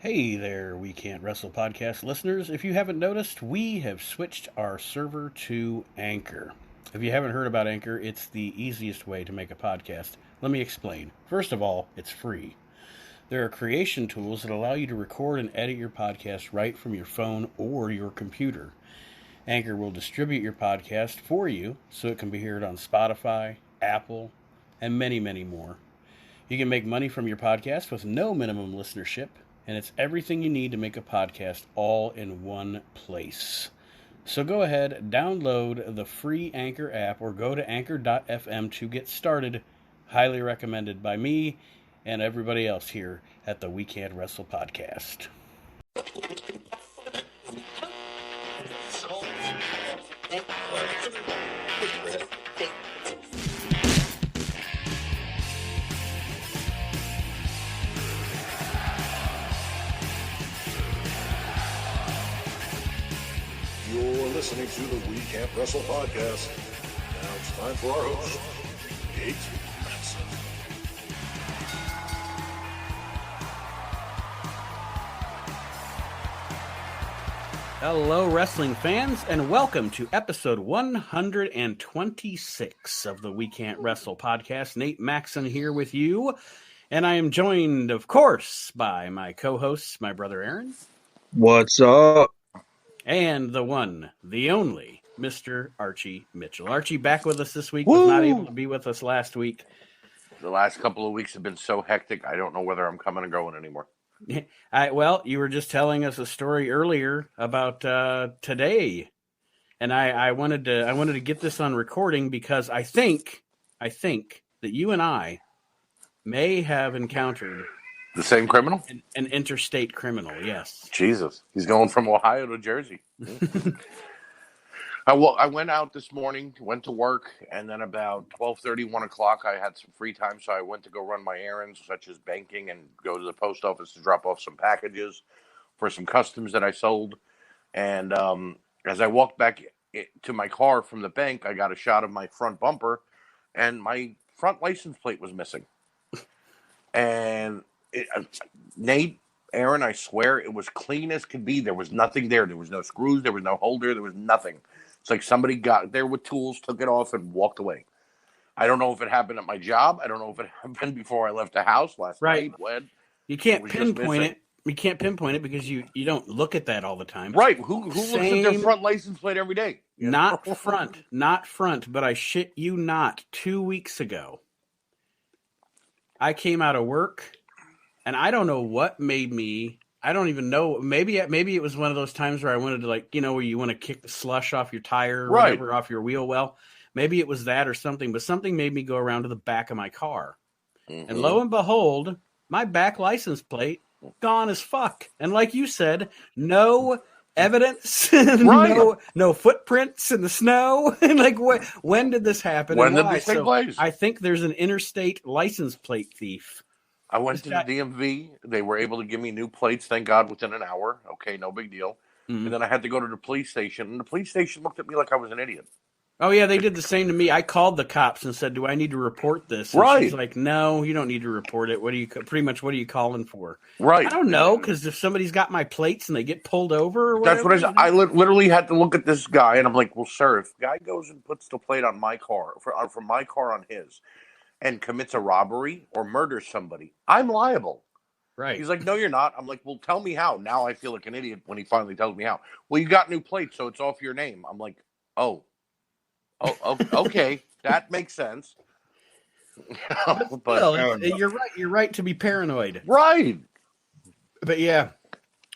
Hey there, We Can't Wrestle podcast listeners. If you haven't noticed, we have switched our server to Anchor. If you haven't heard about Anchor, it's the easiest way to make a podcast. Let me explain. First of all, it's free. There are creation tools that allow you to record and edit your podcast right from your phone or your computer. Anchor will distribute your podcast for you so it can be heard on Spotify, Apple, and many, many more. You can make money from your podcast with no minimum listenership, and it's everything you need to make a podcast all in one place. So go ahead, download the free Anchor app or go to anchor.fm to get started. Highly recommended by me and everybody else here at the We Can't Wrestle podcast. You're listening to the We Can't Wrestle podcast. Now it's time for our host, Nate Manson. Hello, wrestling fans, and welcome to episode 126 of the We Can't Wrestle podcast. Nate Maxon here with you, and I am joined, of course, by my co-hosts, my brother Aaron. What's up? And the one, the only, Mr. Archie Mitchell. Archie back with us this week, was not able to be with us last week. The last couple of weeks have been so hectic, I don't know whether I'm coming and going anymore. Well, you were just telling us a story earlier about today, and I wanted to get this on recording because I think that you and I may have encountered The same criminal? an interstate criminal. Yes. Jesus. He's going from Ohio to Jersey. I went out this morning, went to work, and then about 12:30, 1 o'clock, I had some free time, so I went to go run my errands, such as banking, and go to the post office to drop off some packages for some customs that I sold. And as I walked back to my car from the bank, I got a shot of my front bumper, and my front license plate was missing. And Nate, Aaron, I swear, it was clean as could be. There was nothing there. There was no screws. There was no holder. There was nothing. It's like somebody got there with tools, took it off, and walked away. I don't know if it happened at my job. I don't know if it happened before I left the house last night. When you can't pinpoint it. You can't pinpoint it because you don't look at that all the time. Right. Who looks at their front license plate every day? Not front, but I shit you not, 2 weeks ago, I came out of work, and I don't know what made me. I don't even know. Maybe it was one of those times where I wanted to, like, where you want to kick the slush off your tire or whatever, off your wheel well. Maybe it was that or something, but something made me go around to the back of my car. Mm-hmm. And lo and behold, my back license plate gone as fuck. And like you said, no evidence, no footprints in the snow. And like, when did this happen? When did this take place? I think there's an interstate license plate thief. I went to the DMV. They were able to give me new plates, thank God, within an hour. Okay, no big deal. Mm-hmm. And then I had to go to the police station, and the police station looked at me like I was an idiot. Oh, yeah, they did the same to me. I called the cops and said, do I need to report this? And she's like, no, you don't need to report it. What are you calling for? Right. I don't know, because if somebody's got my plates and they get pulled over or whatever. That's what I said. I literally had to look at this guy, and I'm like, well, sir, if the guy goes and puts the plate on my car, from my car on his, and commits a robbery or murders somebody, I'm liable. Right. He's like, no, you're not. I'm like, well, tell me how. Now I feel like an idiot when he finally tells me how. Well, you got new plates, so it's off your name. I'm like, oh, okay. That makes sense. But you're right. You're right to be paranoid. Right. But yeah,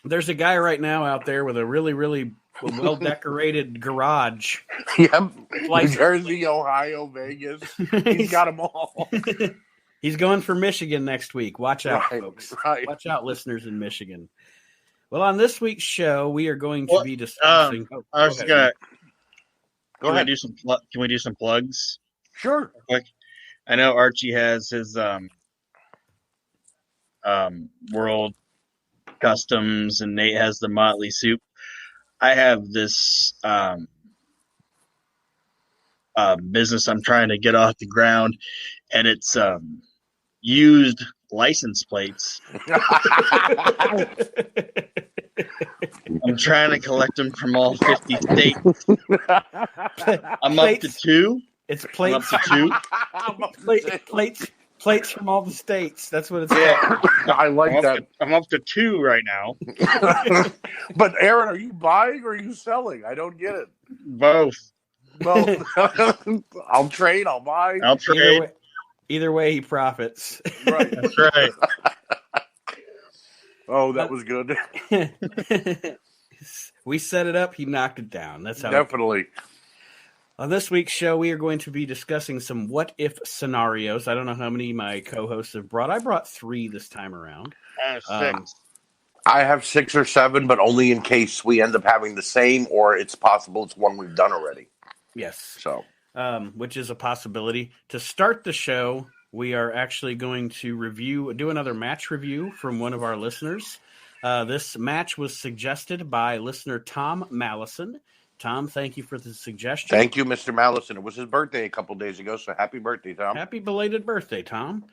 there's a guy right now out there with a really, really well-decorated garage. Yep. New Jersey, Ohio, Vegas. He's got them all. He's going for Michigan next week. Watch out, folks. Right. Watch out, listeners in Michigan. Well, on this week's show, we are going to be discussing... I was going to... Go ahead. Can we do some plugs? Sure. Quick. I know Archie has his World Customs, and Nate has the Motley Soup. I have this business I'm trying to get off the ground, and it's used license plates. I'm trying to collect them from all 50 states. I'm up to 2. It's I'm plates. up to 2. Plates from all the states. That's what it's Yeah. called. I like that. I'm up to 2 right now. But Aaron, are you buying or are you selling? I don't get it. Both. Well, I'll trade. I'll buy. I'll trade. Either way, he profits. Right. That's right. Oh, that was good. We set it up. He knocked it down. That's how. Definitely. On this week's show, we are going to be discussing some what-if scenarios. I don't know how many my co-hosts have brought. I brought 3 this time around. 6. I have 6 or 7, but only in case we end up having the same, or it's possible it's one we've done already. Yes. So, which is a possibility. To start the show, we are actually going to do another match review from one of our listeners. This match was suggested by listener Tom Mallison. Tom, thank you for the suggestion. thank you, Mr. Mallison. It was his birthday a couple days ago, so happy birthday, Tom. Happy belated birthday, Tom.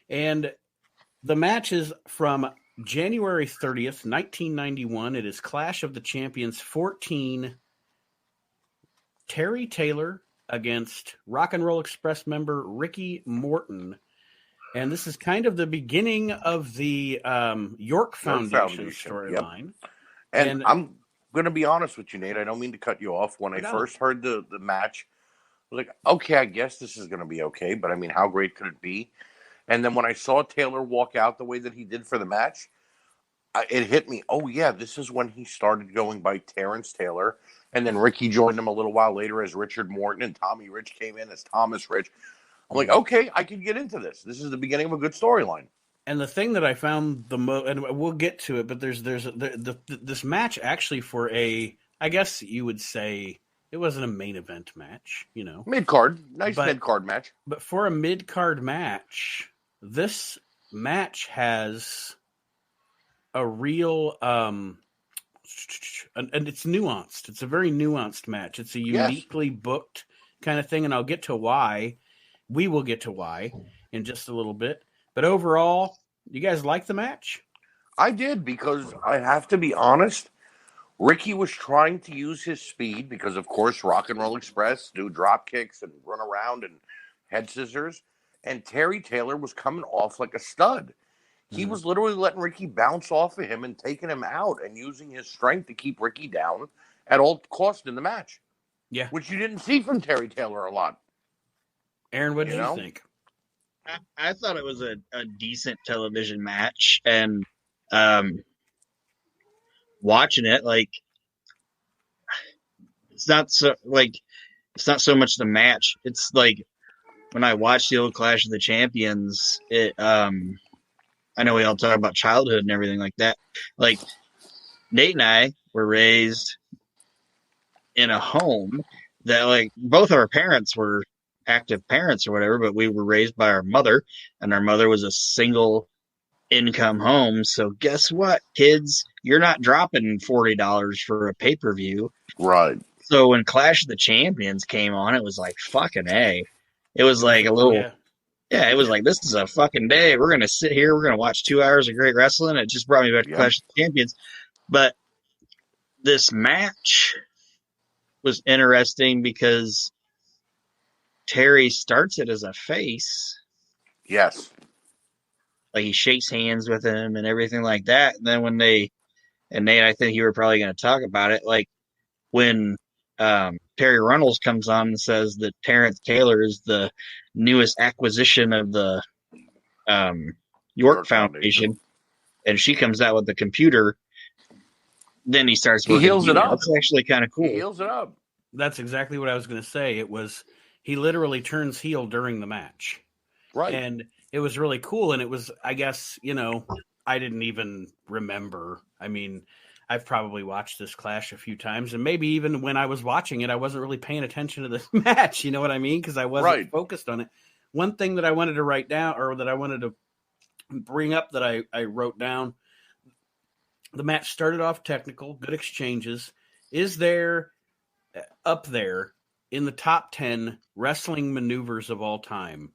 And the match is from January 30th, 1991. It is Clash of the Champions 14. Terry Taylor against Rock and Roll Express member Ricky Morton. And this is kind of the beginning of the York Foundation storyline. Yep. And I'm going to be honest with you, Nate. I don't mean to cut you off. When I first heard the match, I was like, okay, I guess this is going to be okay. But, I mean, how great could it be? And then when I saw Taylor walk out the way that he did for the match, it hit me. Oh, yeah, this is when he started going by Terrence Taylor. And then Ricky joined him a little while later as Richard Morton, and Tommy Rich came in as Thomas Rich. I'm like, okay, I can get into this. This is the beginning of a good storyline. And the thing that I found the most, and we'll get to it, but this match actually for I guess you would say it wasn't a main event match, you know. Mid-card. Nice mid-card match. But for a mid-card match, this match has a real, and it's nuanced. It's a very nuanced match. It's a uniquely booked kind of thing, and I'll get to why. We will get to why in just a little bit. But overall, you guys like the match? I did, because I have to be honest, Ricky was trying to use his speed because, of course, Rock and Roll Express do drop kicks and run around and head scissors. And Terry Taylor was coming off like a stud. He was literally letting Ricky bounce off of him and taking him out and using his strength to keep Ricky down at all cost in the match. Yeah. Which you didn't see from Terry Taylor a lot. Aaron, what did you think? I thought it was a decent television match, and watching it, like, it's not so much the match. It's like when I watched the old Clash of the Champions, I know we all talk about childhood and everything like that. Like, Nate and I were raised in a home that, like, both our parents were active parents or whatever, but we were raised by our mother, and our mother was a single income home. So guess what, kids? You're not dropping $40 for a pay-per-view. Right. So when Clash of the Champions came on, it was like fucking A. It was like a little... Yeah, it was like, this is a fucking day. We're going to sit here. We're going to watch 2 hours of great wrestling. It just brought me back to Clash of the Champions. But this match was interesting because Terry starts it as a face. Yes. Like, he shakes hands with him and everything like that. And then when and Nate, I think you were probably going to talk about it, like when Terry Runnels comes on and says that Terrence Taylor is the newest acquisition of the York Foundation, and she comes out with the computer, then he starts working. He heals it up. That's actually kind of cool. He heals it up. That's exactly what I was going to say. He literally turns heel during the match. Right. And it was really cool. And it was, I guess, I didn't even remember. I mean, I've probably watched this Clash a few times, and maybe even when I was watching it, I wasn't really paying attention to this match. You know what I mean? Because I wasn't focused on it. One thing that I wanted to write down, or that I wanted to bring up that I wrote down, the match started off technical, good exchanges. Is there up there in the top 10 wrestling maneuvers of all time?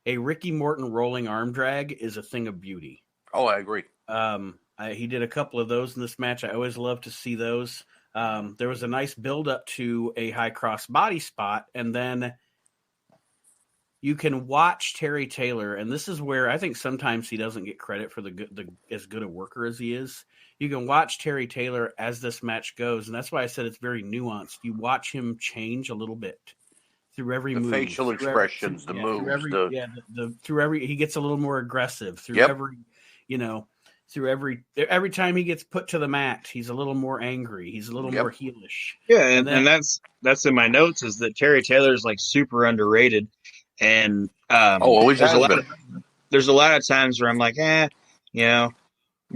a Ricky Morton rolling arm drag is a thing of beauty. Oh, I agree. He did a couple of those in this match. I always love to see those. There was a nice build up to a high cross body spot, and then you can watch Terry Taylor, and this is where I think sometimes he doesn't get credit for as good a worker as he is. You can watch Terry Taylor as this match goes, and that's why I said it's very nuanced. You watch him change a little bit through every move. The facial expressions, the moves. Through every he gets a little more aggressive. Through every time he gets put to the mat, he's a little more angry. He's a little more heelish. Yeah, and that's in my notes is that Terry Taylor is like super underrated. And always has been. There's a lot of times where I'm like, where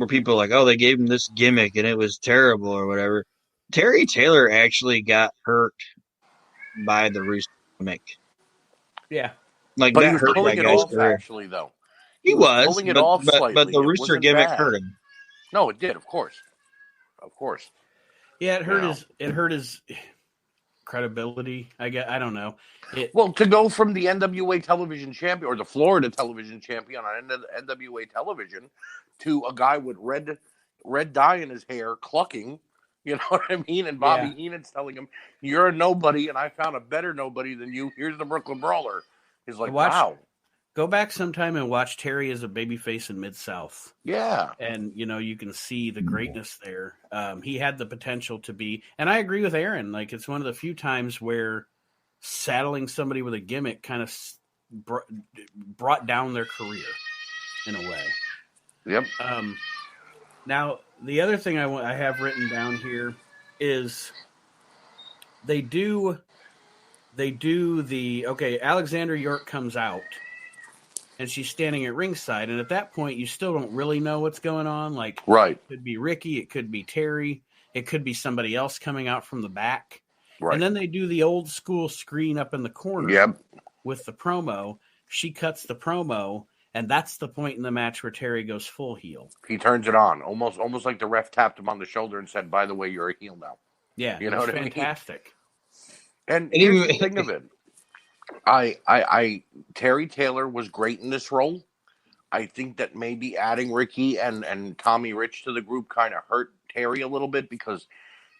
people are like, oh, they gave him this gimmick and it was terrible or whatever. Terry Taylor actually got hurt by the Rooster gimmick. Yeah. Like, but that he was hurt pulling that it guy's off, career. actually, though. He was pulling it off slightly. But the Rooster gimmick hurt him. No, it did, of course. Of course. Yeah, it hurt his credibility. I don't know. Well, to go from the NWA television champion or the Florida television champion on NWA television to a guy with red dye in his hair clucking, you know what I mean? And Bobby Heenan's telling him, "You're a nobody, and I found a better nobody than you. Here's the Brooklyn Brawler." He's like, wow. Go back sometime and watch Terry as a babyface in Mid-South. Yeah. And, you can see the greatness there. He had the potential to be, and I agree with Aaron, like it's one of the few times where saddling somebody with a gimmick kind of brought down their career in a way. Yep. Now, the other thing I have written down here is Alexander York comes out. And she's standing at ringside, and at that point, you still don't really know what's going on. Like, right. It could be Ricky, it could be Terry, it could be somebody else coming out from the back. Right. And then they do the old school screen up in the corner with the promo. She cuts the promo, and that's the point in the match where Terry goes full heel. He turns it on, almost like the ref tapped him on the shoulder and said, "By the way, you're a heel now." Yeah, you know what fantastic. I mean? And here's the thing of it. Terry Taylor was great in this role. I think that maybe adding Ricky and Tommy Rich to the group kind of hurt Terry a little bit because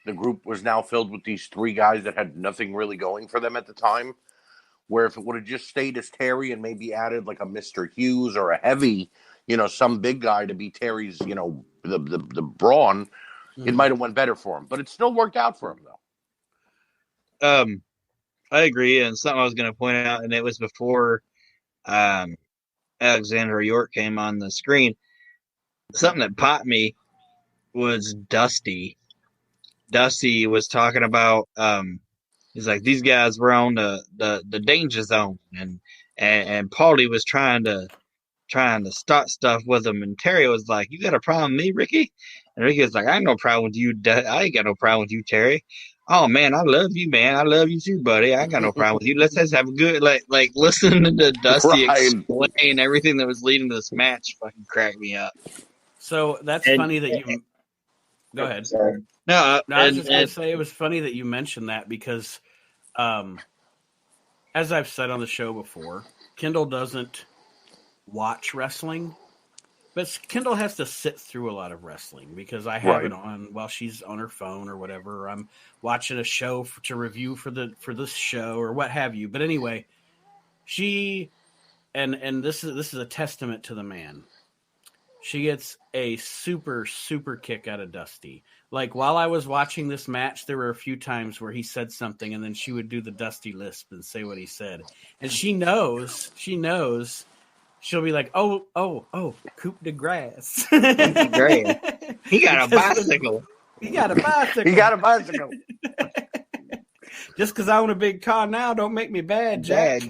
the group was now filled with these three guys that had nothing really going for them at the time. Where if it would have just stayed as Terry and maybe added like a Mr. Hughes or a Heavy, some big guy to be Terry's, the brawn, it might have went better for him. But it still worked out for him though. I agree, and something I was going to point out, and it was before Alexander York came on the screen. Something that popped me was Dusty. Dusty was talking about he's like, these guys were on the danger zone, and Paulie was trying to start stuff with him, and Terry was like, "You got a problem with me, Ricky?" And Ricky was like, "I ain't no problem with you. I ain't got no problem with you, Terry." "Oh man, I love you, man. I love you too, buddy. I ain't got no problem with you. Let's just have a good like listening to Dusty explain everything that was leading to this match. Fucking cracked me up." So that's funny that you. Go ahead. Sorry. I was just going to say it was funny that you mentioned that because, as I've said on the show before, Kendall doesn't watch wrestling. But Kendall has to sit through a lot of wrestling because I have it on while she's on her phone or whatever. I'm watching a show to review for this show or what have you. But anyway, she and this is a testament to the man. She gets a super, super kick out of Dusty. Like while I was watching this match, there were a few times where he said something and then she would do the Dusty lisp and say what he said. And she knows. She'll be like, oh, coup de grace. He got a bicycle. He got a bicycle. Just because I own a big car now don't make me bad, Jack.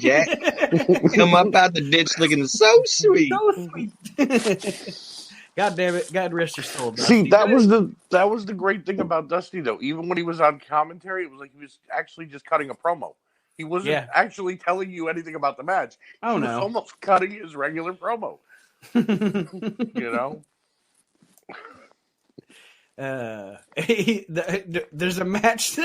Come up out the ditch looking so sweet. So sweet. God damn it. God rest your soul, Dusty. See, that was the great thing about Dusty, though. Even when he was on commentary, it was like he was actually just cutting a promo. He wasn't actually telling you anything about the match. He was almost cutting his regular promo. There's a match.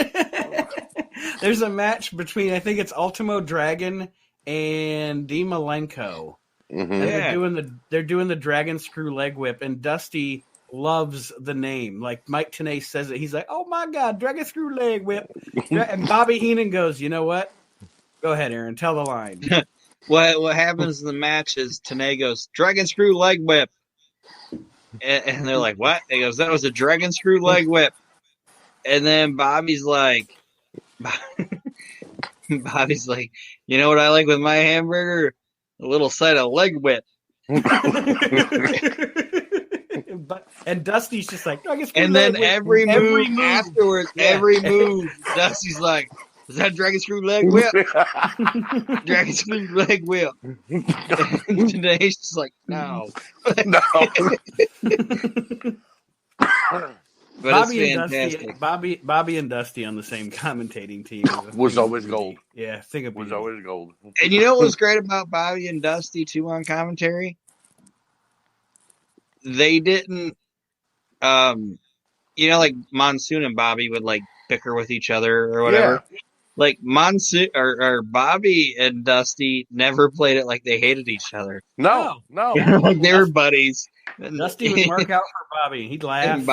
There's a match between, I think it's Ultimo Dragon and Dean Malenko. Mhm. And they're doing the dragon screw leg whip, and Dusty loves the name. Like Mike Tenay says it, he's like, "Oh my God, dragon screw leg whip!" And Bobby Heenan goes, "You know what? Go ahead, Aaron, tell the line." What happens in the match is Tenay goes, dragon screw leg whip. And they're like, what? He goes, that was a dragon screw leg whip. And then Bobby's like, you know what I like with my hamburger? A little side of leg whip. And Dusty's just like, "Dragon screw And leg then whip." every move afterwards, every move, Dusty's like, is that dragon screw leg whip? Dragon screw leg whip. And Tenay's just like, no. No. But Bobby it's and fantastic. Dusty, Bobby and Dusty on the same commentating team Was always gold. Yeah, think of Was always gold. And you know what was great about Bobby and Dusty too on commentary? They didn't, like Monsoon and Bobby would like bicker with each other or whatever. Yeah. Like Monsoon or Bobby and Dusty never played it like they hated each other. No. Like they were buddies. Dusty would mark out for Bobby, and he'd laugh. And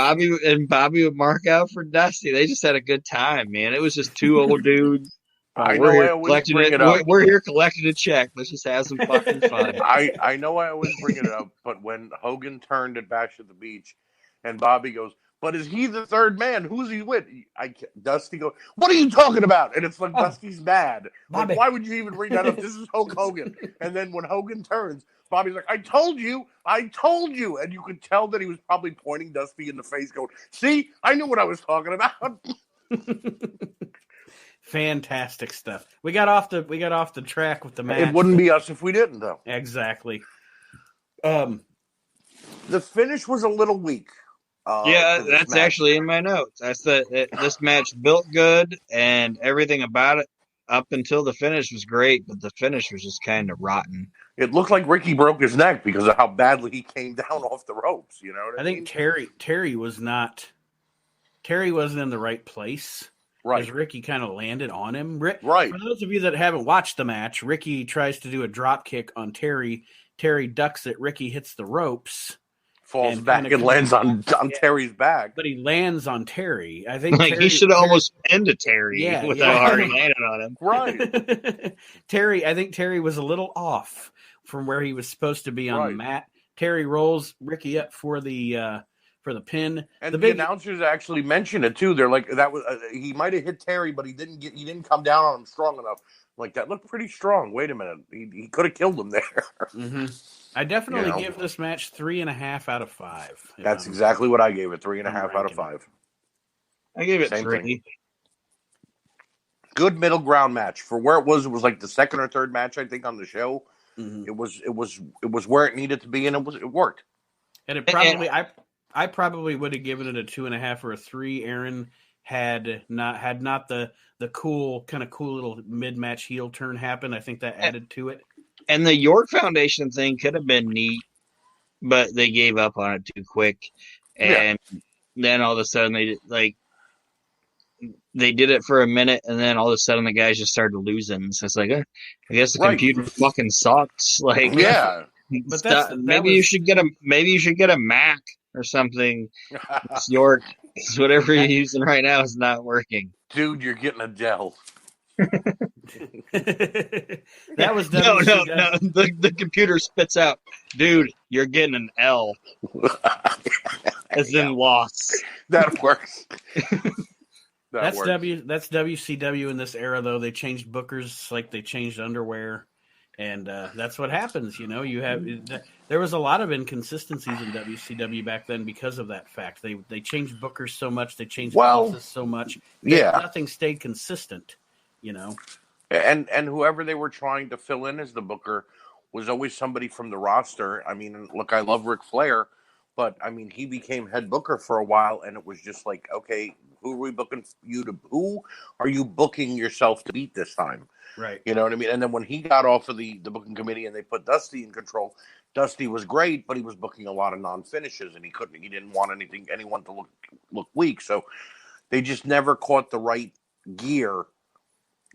Bobby would mark out for Dusty. They just had a good time, man. It was just two old dudes. We're here collecting a check. Let's just have some fucking fun. I know I always bring it up, but when Hogan turned at Bash at the Beach, and Bobby goes, "But is he the third man? Who's he with?" Dusty goes, "What are you talking about?" And it's like Dusty's mad. Like, why would you even bring that up? This is Hulk Hogan. And then when Hogan turns, Bobby's like, I told you. And you could tell that he was probably pointing Dusty in the face, going, "See, I knew what I was talking about." Fantastic stuff. We got off the track with the match. It wouldn't be us if we didn't, though. Exactly. The finish was a little weak. That's match. Actually in my notes. This match built good and everything about it up until the finish was great, but the finish was just kind of rotten. It looked like Ricky broke his neck because of how badly he came down off the ropes. You know what I mean? think Terry wasn't in the right place. Right. Because Ricky kind of landed on him. Right. For those of you that haven't watched the match, Ricky tries to do a drop kick on Terry. Terry ducks it. Ricky hits the ropes. Falls back and lands on Terry's back. But he lands on Terry. I think he should have almost pinned to Terry without already landing on him. Right. I think Terry was a little off from where he was supposed to be on the mat. Terry rolls Ricky up for the pin. And the announcers actually mentioned it too. They're like, that was he might have hit Terry, but he didn't come down on him strong enough. Like, that looked pretty strong. Wait a minute, he could have killed him there. Mm-hmm. I definitely give this match 3.5 out of 5. That's exactly what I gave it. 3.5 out of 5. I gave it Same 3. Thing. Good middle ground match for where it was. It was like the second or third match I think on the show. Mm-hmm. It was where it needed to be, and it worked. And it probably I probably would have given it a 2.5 or a 3. Aaron had not the cool little mid-match heel turn happen. I think that added to it. And the York Foundation thing could have been neat, but they gave up on it too quick. And then all of a sudden they did it for a minute, and then all of a sudden the guys just started losing. So it's like, I guess the computer fucking sucks. Like, but maybe you should get a Mac or something. York, whatever you're using right now is not working. Dude, you're getting a Dell. That was no. The computer spits out, dude, you're getting an L, as in loss. That works. That's WCW in this era, though. They changed bookers like they changed underwear, and that's what happens. You know, there was a lot of inconsistencies in WCW back then because of that fact. They changed bookers so much, they changed bosses so much. Nothing stayed consistent. You know, and whoever they were trying to fill in as the booker was always somebody from the roster. I mean, look, I love Ric Flair, but I mean, he became head booker for a while, and it was just like, okay, who are we booking you to? Who are you booking yourself to beat this time? Right. You know what I mean? And then when he got off of the booking committee and they put Dusty in control, Dusty was great, but he was booking a lot of non-finishes, and he didn't want anyone to look weak. So they just never caught the right gear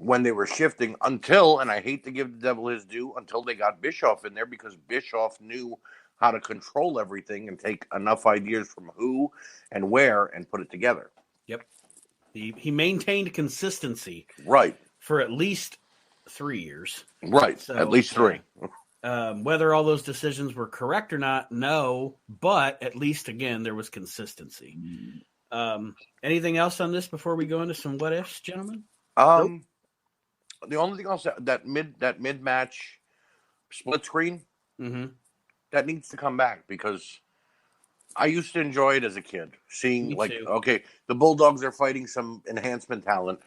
when they were shifting until, and I hate to give the devil his due, until they got Bischoff in there, because Bischoff knew how to control everything and take enough ideas from who and where and put it together. Yep. He maintained consistency Right. for at least 3 years. Right. So, at least 3. Whether all those decisions were correct or not, no. But at least, again, there was consistency. Anything else on this before we go into some what ifs, gentlemen? Nope. The only thing else that mid match split screen that needs to come back, because I used to enjoy it as a kid, seeing okay, the Bulldogs are fighting some enhancement talent,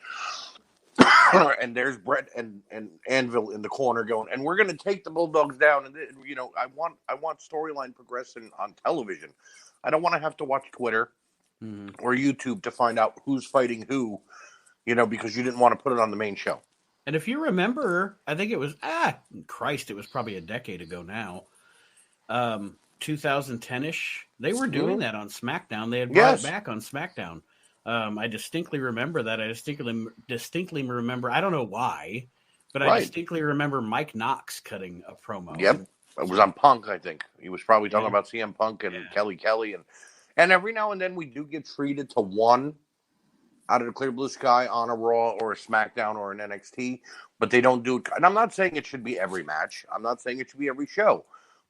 and there's Brett and Anvil in the corner going, and we're going to take the Bulldogs down, and I want storyline progression on television. I don't want to have to watch Twitter or YouTube to find out who's fighting who, because you didn't want to put it on the main show. And if you remember, I think it was, it was probably a decade ago now, 2010-ish, they were doing that on SmackDown. They had brought it back on SmackDown. I distinctly remember that. I distinctly remember, I don't know why, but I distinctly remember Mike Knox cutting a promo. Yep. It was on Punk, I think. He was probably talking about CM Punk and Kelly. And every now and then we do get treated to one out of the clear blue sky on a Raw or a SmackDown or an NXT, but they don't do it. And I'm not saying it should be every match. I'm not saying it should be every show,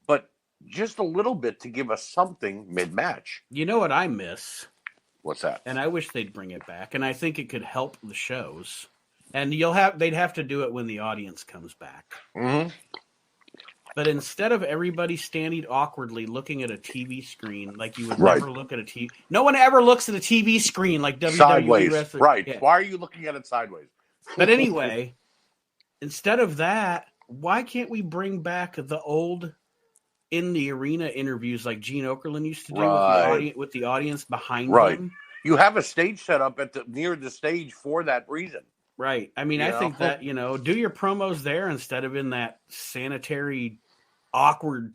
but just a little bit to give us something mid-match. You know what I miss? What's that? And I wish they'd bring it back, and I think it could help the shows. And they'd have to do it when the audience comes back. Mm-hmm. But instead of everybody standing awkwardly looking at a TV screen like you would never look at a TV... No one ever looks at a TV screen like WWE sideways. wrestling. Right. Yeah. Why are you looking at it sideways? But anyway, instead of that, why Mm-hmm. can't we bring back the old in the arena interviews like Gene Okerlund used to do with the audience behind them? You have a stage set up near the stage for that reason. Right. I mean, I think that, do your promos there instead of in that sanitary, awkward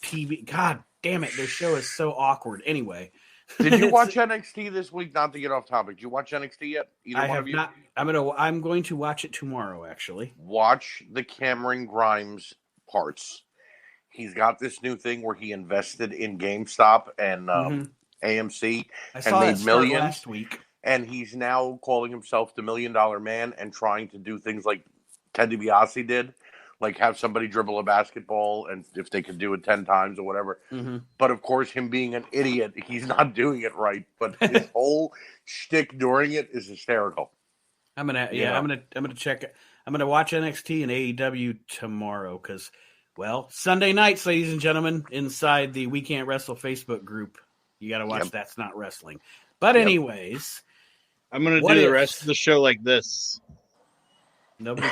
TV. God damn it. Their show is so awkward. Anyway. Did you watch NXT this week? Not to get off topic. Did you watch NXT yet? I have not. I'm going to watch it tomorrow, actually. Watch the Cameron Grimes parts. He's got this new thing where he invested in GameStop and AMC and made millions last week. And he's now calling himself the $1 Million Man and trying to do things like Ted DiBiase did, like have somebody dribble a basketball and if they could do it 10 times or whatever. Mm-hmm. But of course, him being an idiot, he's not doing it right. But his whole shtick during it is hysterical. I'm gonna check it. I'm gonna watch NXT and AEW tomorrow because, well, Sunday nights, ladies and gentlemen, inside the We Can't Wrestle Facebook group, you got to watch That's Not Wrestling. But anyways. I'm going to do the rest of the show like this. Nobody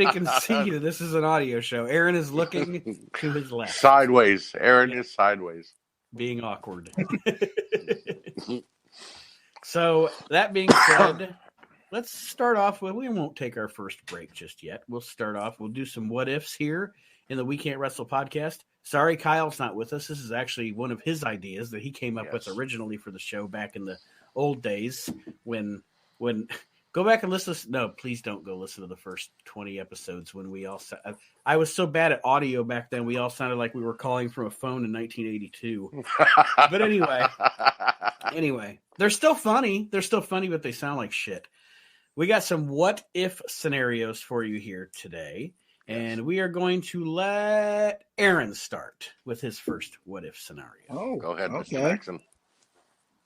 can see you. This is an audio show. Aaron is looking to his left. Sideways. Aaron is sideways. Being awkward. So, that being said, let's start off with, we won't take our first break just yet. We'll do some what ifs here in the We Can't Wrestle podcast. Sorry, Kyle's not with us. This is actually one of his ideas that he came up with originally for the show back in the old days when go back and listen. No, please don't go listen to the first 20 episodes when we all I was so bad at audio back then. We all sounded like we were calling from a phone in 1982. But anyway, they're still funny. But they sound like shit. We got some what if scenarios for you here today. And we are going to let Aaron start with his first what if scenario. Oh, go ahead, Mr. Jackson.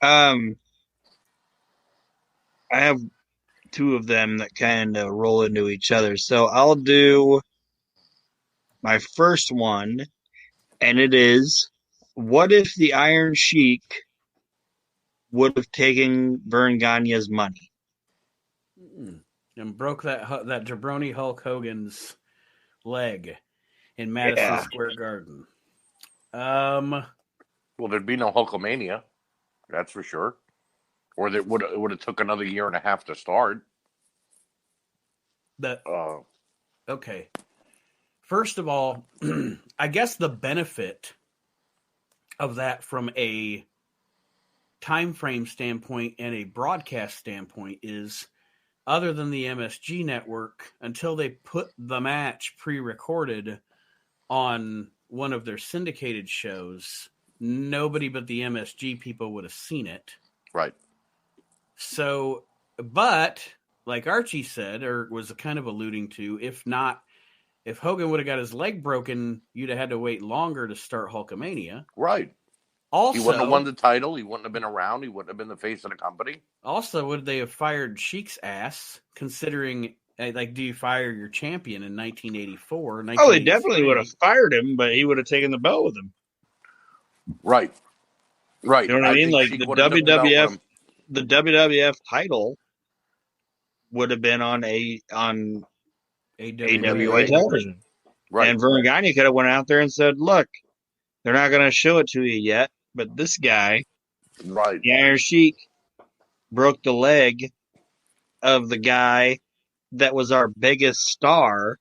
I have two of them that kind of roll into each other. So I'll do my first one, and it is, what if the Iron Sheik would have taken Vern Gagne's money? And broke that jabroni Hulk Hogan's leg in Madison Square Garden. Well, there'd be no Hulkamania, that's for sure. Or it would have took another year and a half to start. Okay. First of all, I guess the benefit of that from a time frame standpoint and a broadcast standpoint is other than the MSG network, until they put the match pre-recorded on one of their syndicated shows, nobody but the MSG people would have seen it. Right. So, but like Archie said, or was kind of alluding to, if Hogan would have got his leg broken, you'd have had to wait longer to start Hulkamania. Right. Also, he wouldn't have won the title. He wouldn't have been around. He wouldn't have been the face of the company. Also, would they have fired Sheik's ass, considering, like, do you fire your champion in 1984? Oh, they definitely would have fired him, but he would have taken the belt with him. Right. Right. You know what I mean? Like, the WWF title would have been on AWA television. Right. And Vern Gagne could have went out there and said, look, they're not going to show it to you yet, but this guy, right, the Iron Sheik, broke the leg of the guy that was our biggest star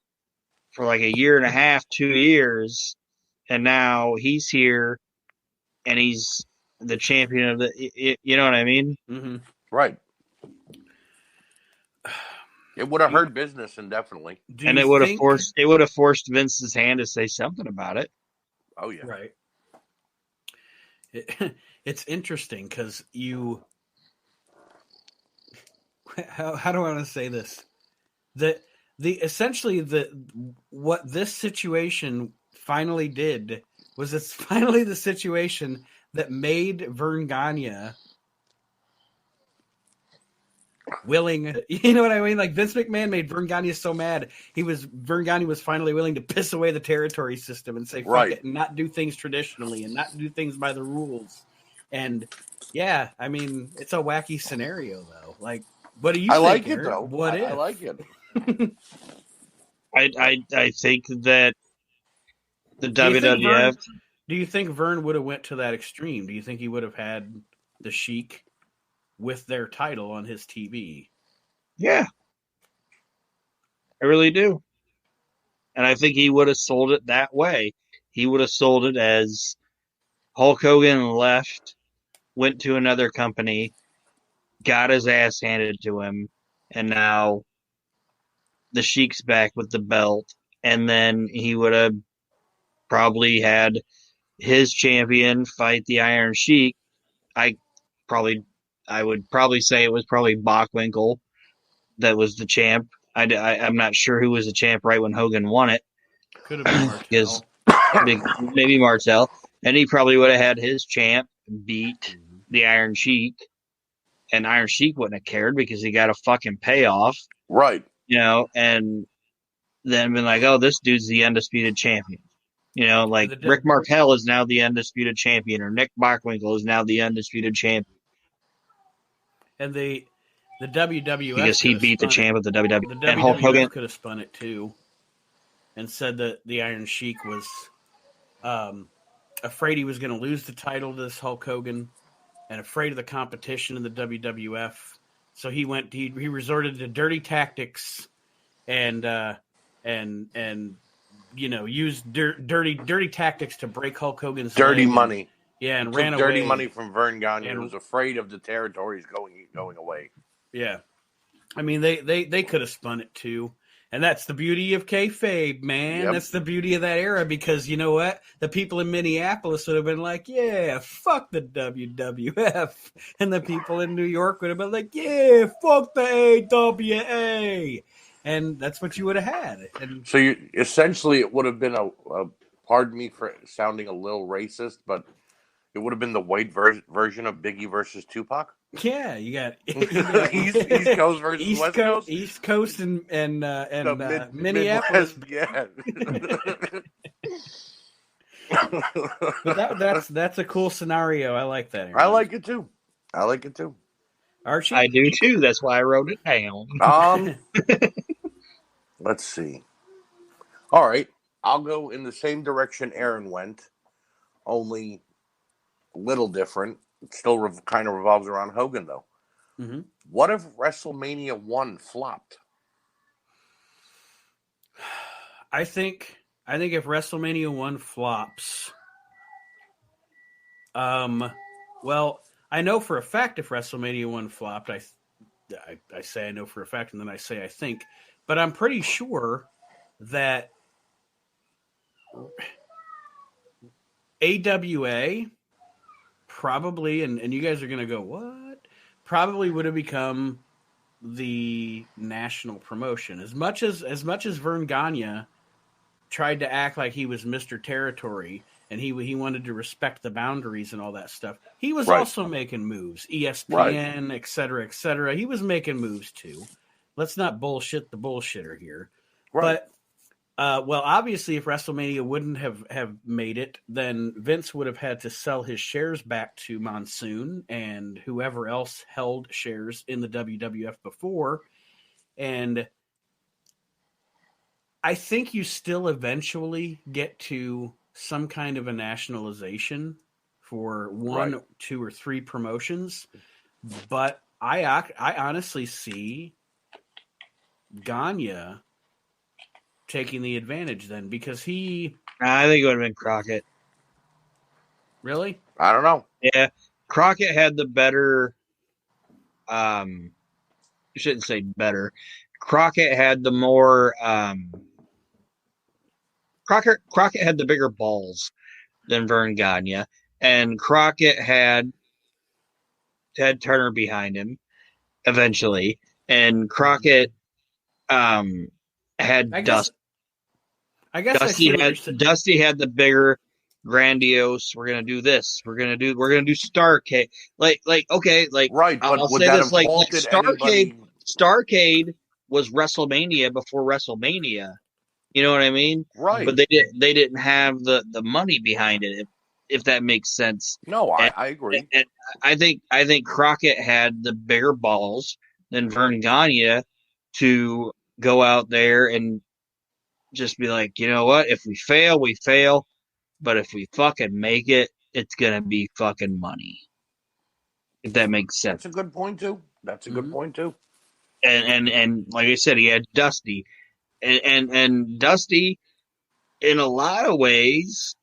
for like a year and a half, 2 years, and now he's here and he's the champion of the, you know what I mean? Mm-hmm. Right. It would have hurt business indefinitely. And it would have forced Vince's hand to say something about it. Oh, yeah. Right. It's interesting because how do I want to say this? What this situation finally did was it's finally the situation that made Vern Gagne willing, you know what I mean? Like Vince McMahon made Vern Gagne so mad. Vern Gagne was finally willing to piss away the territory system and say, fuck it, and not do things traditionally and not do things by the rules. And yeah, I mean, it's a wacky scenario though. Like, what do you think? I like Eric? it though. What if? I like it. I think that the WWF. Do you think Vern would have went to that extreme? Do you think he would have had the Sheik with their title on his TV? Yeah. I really do. And I think he would have sold it that way. He would have sold it as Hulk Hogan left, went to another company, got his ass handed to him, and now the Sheik's back with the belt. And then he would have probably had his champion fight the Iron Sheik. I would probably say it was probably Bockwinkel that was the champ. I'm not sure who was the champ right when Hogan won it. Could have been Martel. Maybe Martel. And he probably would have had his champ beat the Iron Sheik. And Iron Sheik wouldn't have cared because he got a fucking payoff. Right. You know, and then been like, oh, this dude's the undisputed champion. You know, like Rick Martel is now the undisputed champion, or Nick Bockwinkel is now the undisputed champion. And the WWF, because he beat the champ of the WWF. The WWF Hulk Hogan could have spun it too, and said that the Iron Sheik was afraid he was going to lose the title to this Hulk Hogan, and afraid of the competition in the WWF. So he resorted to dirty tactics, and you know, used dirty tactics to break Hulk Hogan's dirty money. And ran away. Dirty money from Vern Gagne, and was afraid of the territories going away. Yeah, I mean they could have spun it too, and that's the beauty of kayfabe, man. Yep. That's the beauty of that era, because you know what? The people in Minneapolis would have been like, "Yeah, fuck the WWF," and the people in New York would have been like, "Yeah, fuck the AWA," and that's what you would have had. And so essentially, it would have been a pardon me for sounding a little racist, but it would have been the white version of Biggie versus Tupac. Yeah, you got East Coast versus West Coast. East Coast and Minneapolis. Yeah. But that's a cool scenario. I like that. Aaron. I like it too. Archie, I do too. That's why I wrote it down. Let's see. All right, I'll go in the same direction Aaron went, only a little different. It still kind of revolves around Hogan, though. Mm-hmm. What if WrestleMania 1 flopped? I think if WrestleMania 1 flops, well, I know for a fact if WrestleMania 1 flopped, I say I know for a fact, and then I say I think, but I'm pretty sure that AWA probably, and you guys are going to go, what? Probably would have become the national promotion. As much as Vern Gagne tried to act like he was Mr. Territory and he wanted to respect the boundaries and all that stuff, he was Right. also making moves. ESPN, et cetera, et cetera. He was making moves too. Let's not bullshit the bullshitter here. Right. But well, obviously, if WrestleMania wouldn't have made it, then Vince would have had to sell his shares back to Monsoon and whoever else held shares in the WWF before. And I think you still eventually get to some kind of a nationalization for one, Right. 2, or 3 promotions. But I honestly see Gagne taking the advantage then, because he I think it would have been Crockett. really. I don't know. Yeah, Crockett had the better. You shouldn't say better. Crockett had the more. Crockett had the bigger balls than Vern Gagne, and Crockett had Turner behind him eventually, and Crockett had I guess I see what you're saying. Dusty had the bigger, grandiose. We're gonna do this. We're gonna do Starcade. Okay, Right, but I'll would say that this, have like halted anybody? Starcade was WrestleMania before WrestleMania. You know what I mean? Right. But they didn't have the money behind it, if that makes sense. No, And, I agree. and I think Crockett had the bigger balls than Vern Gagne to go out there and just be like, you know what? If we fail, we fail. But if we fucking make it, it's gonna be fucking money. If that makes sense. That's a good point too. That's a good point too. And like I said, he had Dusty, and Dusty, in a lot of ways,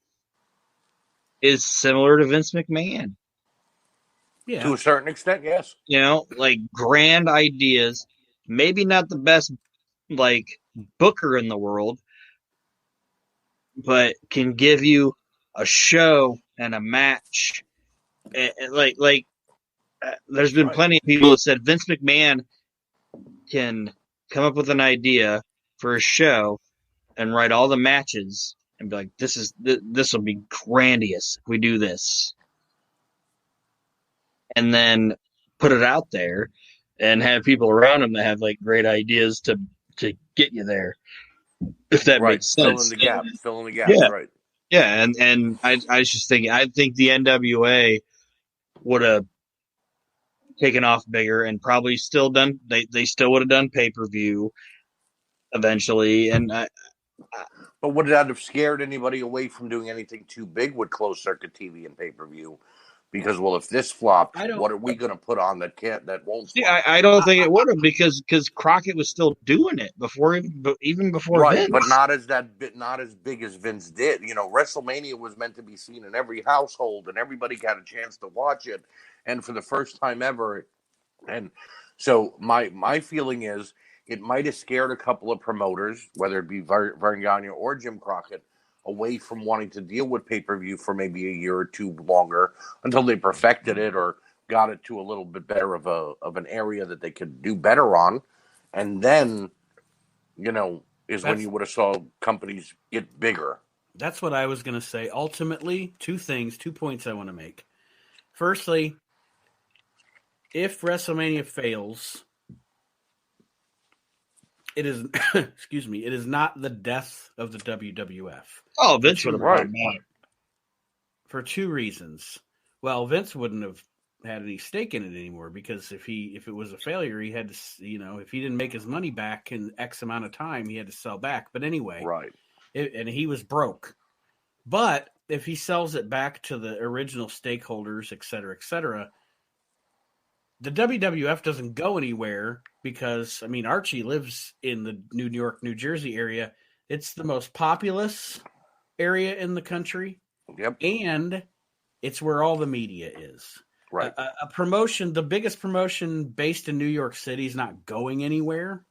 is similar to Vince McMahon. Yeah. To a certain extent, yes. You know, like grand ideas, maybe not the best like booker in the world, but can give you a show and a match. There's been plenty of people that said Vince McMahon can come up with an idea for a show and write all the matches and be like, this will be grandiose if we do this, and then put it out there and have people around him that have like great ideas to get you there, if that makes sense. Fill in the gap. Yeah. Right. Yeah, and I think the NWA would have taken off bigger and probably still done. They still would have done pay-per-view eventually, and But would that have scared anybody away from doing anything too big with closed circuit TV and pay per view? Because if this flopped, what are we going to put on that won't flop? I don't think it would have, because Crockett was still doing it even before Vince. But not as big as Vince did. You know, WrestleMania was meant to be seen in every household, and everybody got a chance to watch it, and for the first time ever. And so my feeling is it might have scared a couple of promoters, whether it be Vern Gagne or Jim Crockett, away from wanting to deal with pay-per-view for maybe a year or two longer until they perfected it or got it to a little bit better of an area that they could do better on. And then, when you would have saw companies get bigger. That's what I was going to say. Ultimately, 2 points I want to make. Firstly, if WrestleMania fails, it is it is not the death of the WWF. Oh, Vince would have brought for 2 reasons. Well, Vince wouldn't have had any stake in it anymore, because if it was a failure, he had to, if he didn't make his money back in X amount of time, he had to sell back. But anyway, and he was broke. But if he sells it back to the original stakeholders, et cetera, the WWF doesn't go anywhere, because, Archie lives in the New York, New Jersey area. It's the most populous area in the country. Yep. And it's where all the media is. Right. A promotion, the biggest promotion based in New York City, is not going anywhere.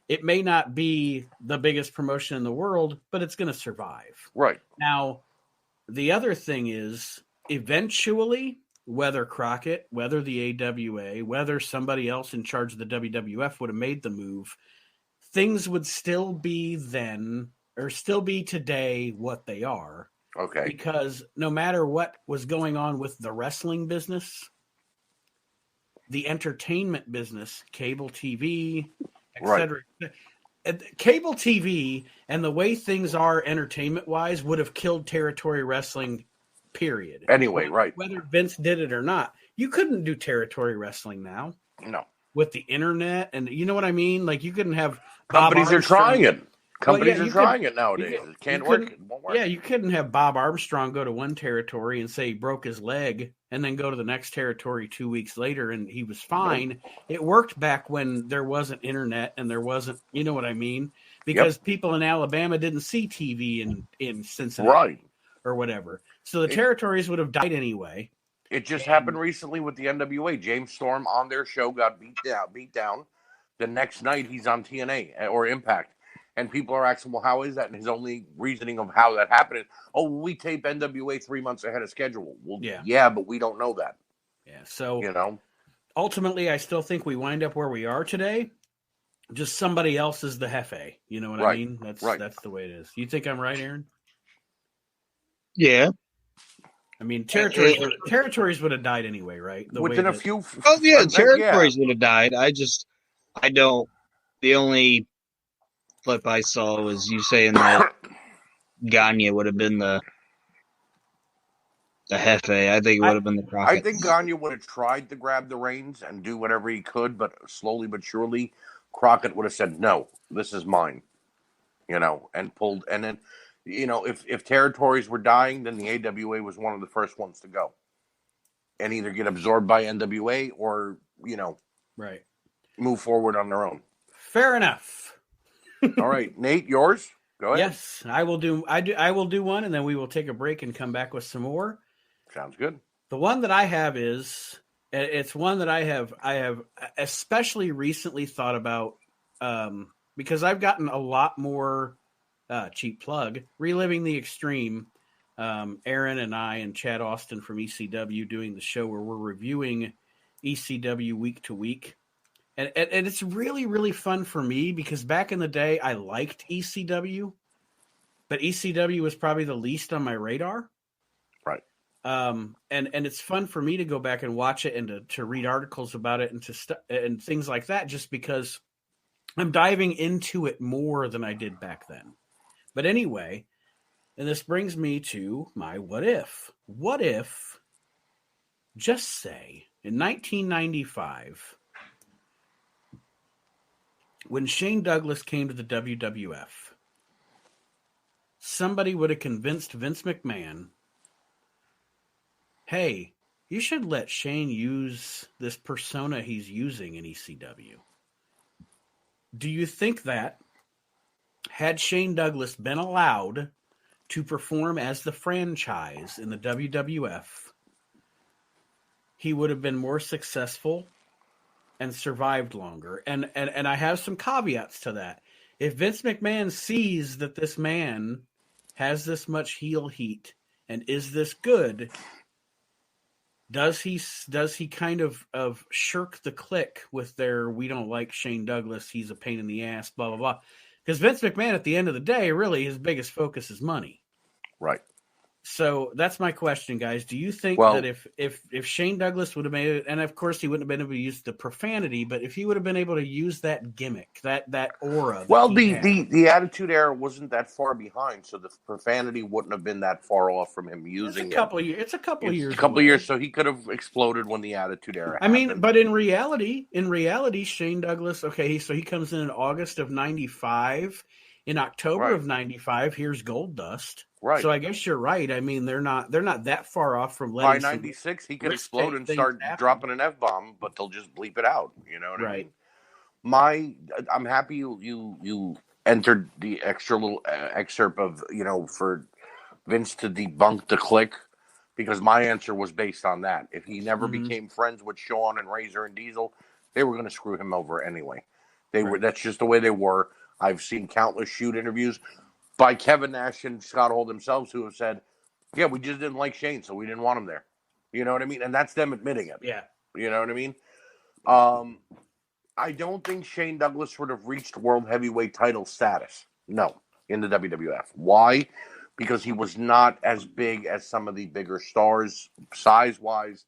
It may not be the biggest promotion in the world, but it's going to survive. Right. Now, the other thing is, eventually, whether Crockett, whether the AWA, whether somebody else in charge of the WWF would have made the move, things would still be then, or still be today, what they are. Okay. Because no matter what was going on with the wrestling business, the entertainment business, cable TV, etc., cable TV and the way things are entertainment-wise would have killed territory wrestling, period. Anyway, right. Whether Vince did it or not. You couldn't do territory wrestling now. No. With the internet, and you know what I mean? Like, you couldn't have Companies are trying it. Companies Well, are trying it nowadays. It can't work. It won't work. Yeah, you couldn't have Bob Armstrong go to one territory and say he broke his leg and then go to the next territory 2 weeks later and he was fine. It worked back when there wasn't internet and there wasn't, you know what I mean? Because people in Alabama didn't see TV in Cincinnati or whatever. So the territories would have died anyway. It just happened recently with the NWA. James Storm on their show got beat down. The next night he's on TNA or Impact. And people are asking, well, how is that? And his only reasoning of how that happened is, oh, we tape NWA 3 months ahead of schedule. Well, yeah, but we don't know that. Yeah, so you know, ultimately, I still think we wind up where we are today. Just somebody else is the Jefe. You know what I mean? That's the way it is. You think I'm right, Aaron? Yeah. I mean, territories would have died anyway, right? Within a few. Oh yeah, territories would have died. I don't. The only clip I saw was you saying that Gagne would have been the Jefe. I think it would have been the Crockett. I think Gagne would have tried to grab the reins and do whatever he could, but slowly but surely, Crockett would have said, "No, this is mine," you know, and pulled. And then, you know, if territories were dying, then the AWA was one of the first ones to go, and either get absorbed by NWA or, you know, move forward on their own. Fair enough. All right, Nate, yours. Go ahead. Yes, I will do one, and then we will take a break and come back with some more. Sounds good. The one that I have it's one that I have especially recently thought about because I've gotten a lot more cheap plug reliving the extreme. Aaron and I and Chad Austin from ECW doing the show where we're reviewing ECW week to week. And it's really, really fun for me because back in the day, I liked ECW, but ECW was probably the least on my radar. Right. And it's fun for me to go back and watch it and to read articles about it and and things like that, just because I'm diving into it more than I did back then. But anyway, and this brings me to my what if. What if, just say, in 1995... when Shane Douglas came to the WWF, somebody would have convinced Vince McMahon, hey, you should let Shane use this persona he's using in ECW. Do you think that, had Shane Douglas been allowed to perform as the franchise in the WWF, he would have been more successful and survived longer? And I have some caveats to that. If Vince McMahon sees that this man has this much heel heat and is this good, does he kind of shirk the clique with their, we don't like Shane Douglas, he's a pain in the ass, blah, blah, blah? Because Vince McMahon, at the end of the day, really his biggest focus is money. Right. So that's my question, guys. Do you think that if Shane Douglas would have made it, and of course he wouldn't have been able to use the profanity, but if he would have been able to use that gimmick, that aura. Well, the Attitude Era wasn't that far behind, so the profanity wouldn't have been that far off from him using it. It's a couple of years. It's a couple of years, so he could have exploded when the Attitude Era happened. I mean, but in reality, Shane Douglas, okay, so he comes in August of 95. In October of 95, here's Goldust. Right. So I guess you're right. I mean, they're not that far off from letting. By 96, he could explode and start dropping an F-bomb, but they'll just bleep it out. You know what I mean? I'm happy you entered the extra little excerpt of, you know, for Vince to debunk the clique, because my answer was based on that. If he never Mhm. became friends with Shawn and Razor and Diesel, they were going to screw him over anyway. They were. Right. That's just the way they were. I've seen countless shoot interviews by Kevin Nash and Scott Hall themselves who have said, "Yeah, we just didn't like Shane, so we didn't want him there." You know what I mean? And that's them admitting it. Yeah. You know what I mean? I don't think Shane Douglas would have reached world heavyweight title status. No, in the WWF. Why? Because he was not as big as some of the bigger stars, size wise,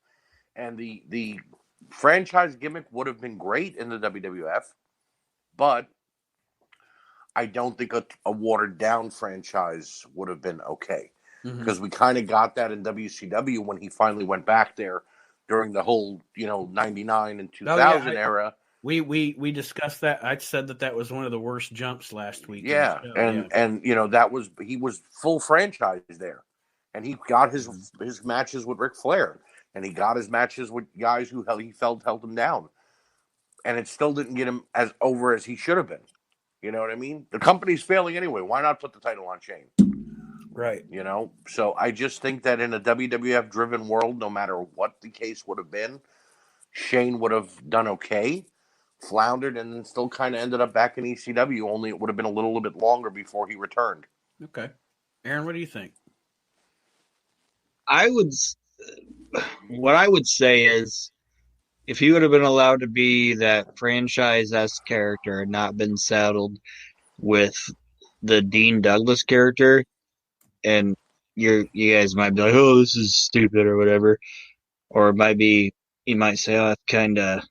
and the franchise gimmick would have been great in the WWF, but I don't think a watered down franchise would have been okay. Mhm. Because we kind of got that in WCW when he finally went back there during the whole 99 and 2000 era. We discussed that. I said that was one of the worst jumps last week. Yeah, and he was full franchise there, and he got his matches with Ric Flair, and he got his matches with guys who he felt held him down, and it still didn't get him as over as he should have been. You know what I mean? The company's failing anyway. Why not put the title on Shane? Right. So I just think that in a WWF driven world, no matter what the case would have been, Shane would have done okay, floundered, and then still kind of ended up back in ECW, only it would have been a little bit longer before he returned. Okay. Aaron, what do you think? What I would say is, if he would have been allowed to be that franchise-esque character and not been saddled with the Dean Douglas character, and you guys might be like, oh, this is stupid or whatever, or it might be, you might say, oh, that's kind of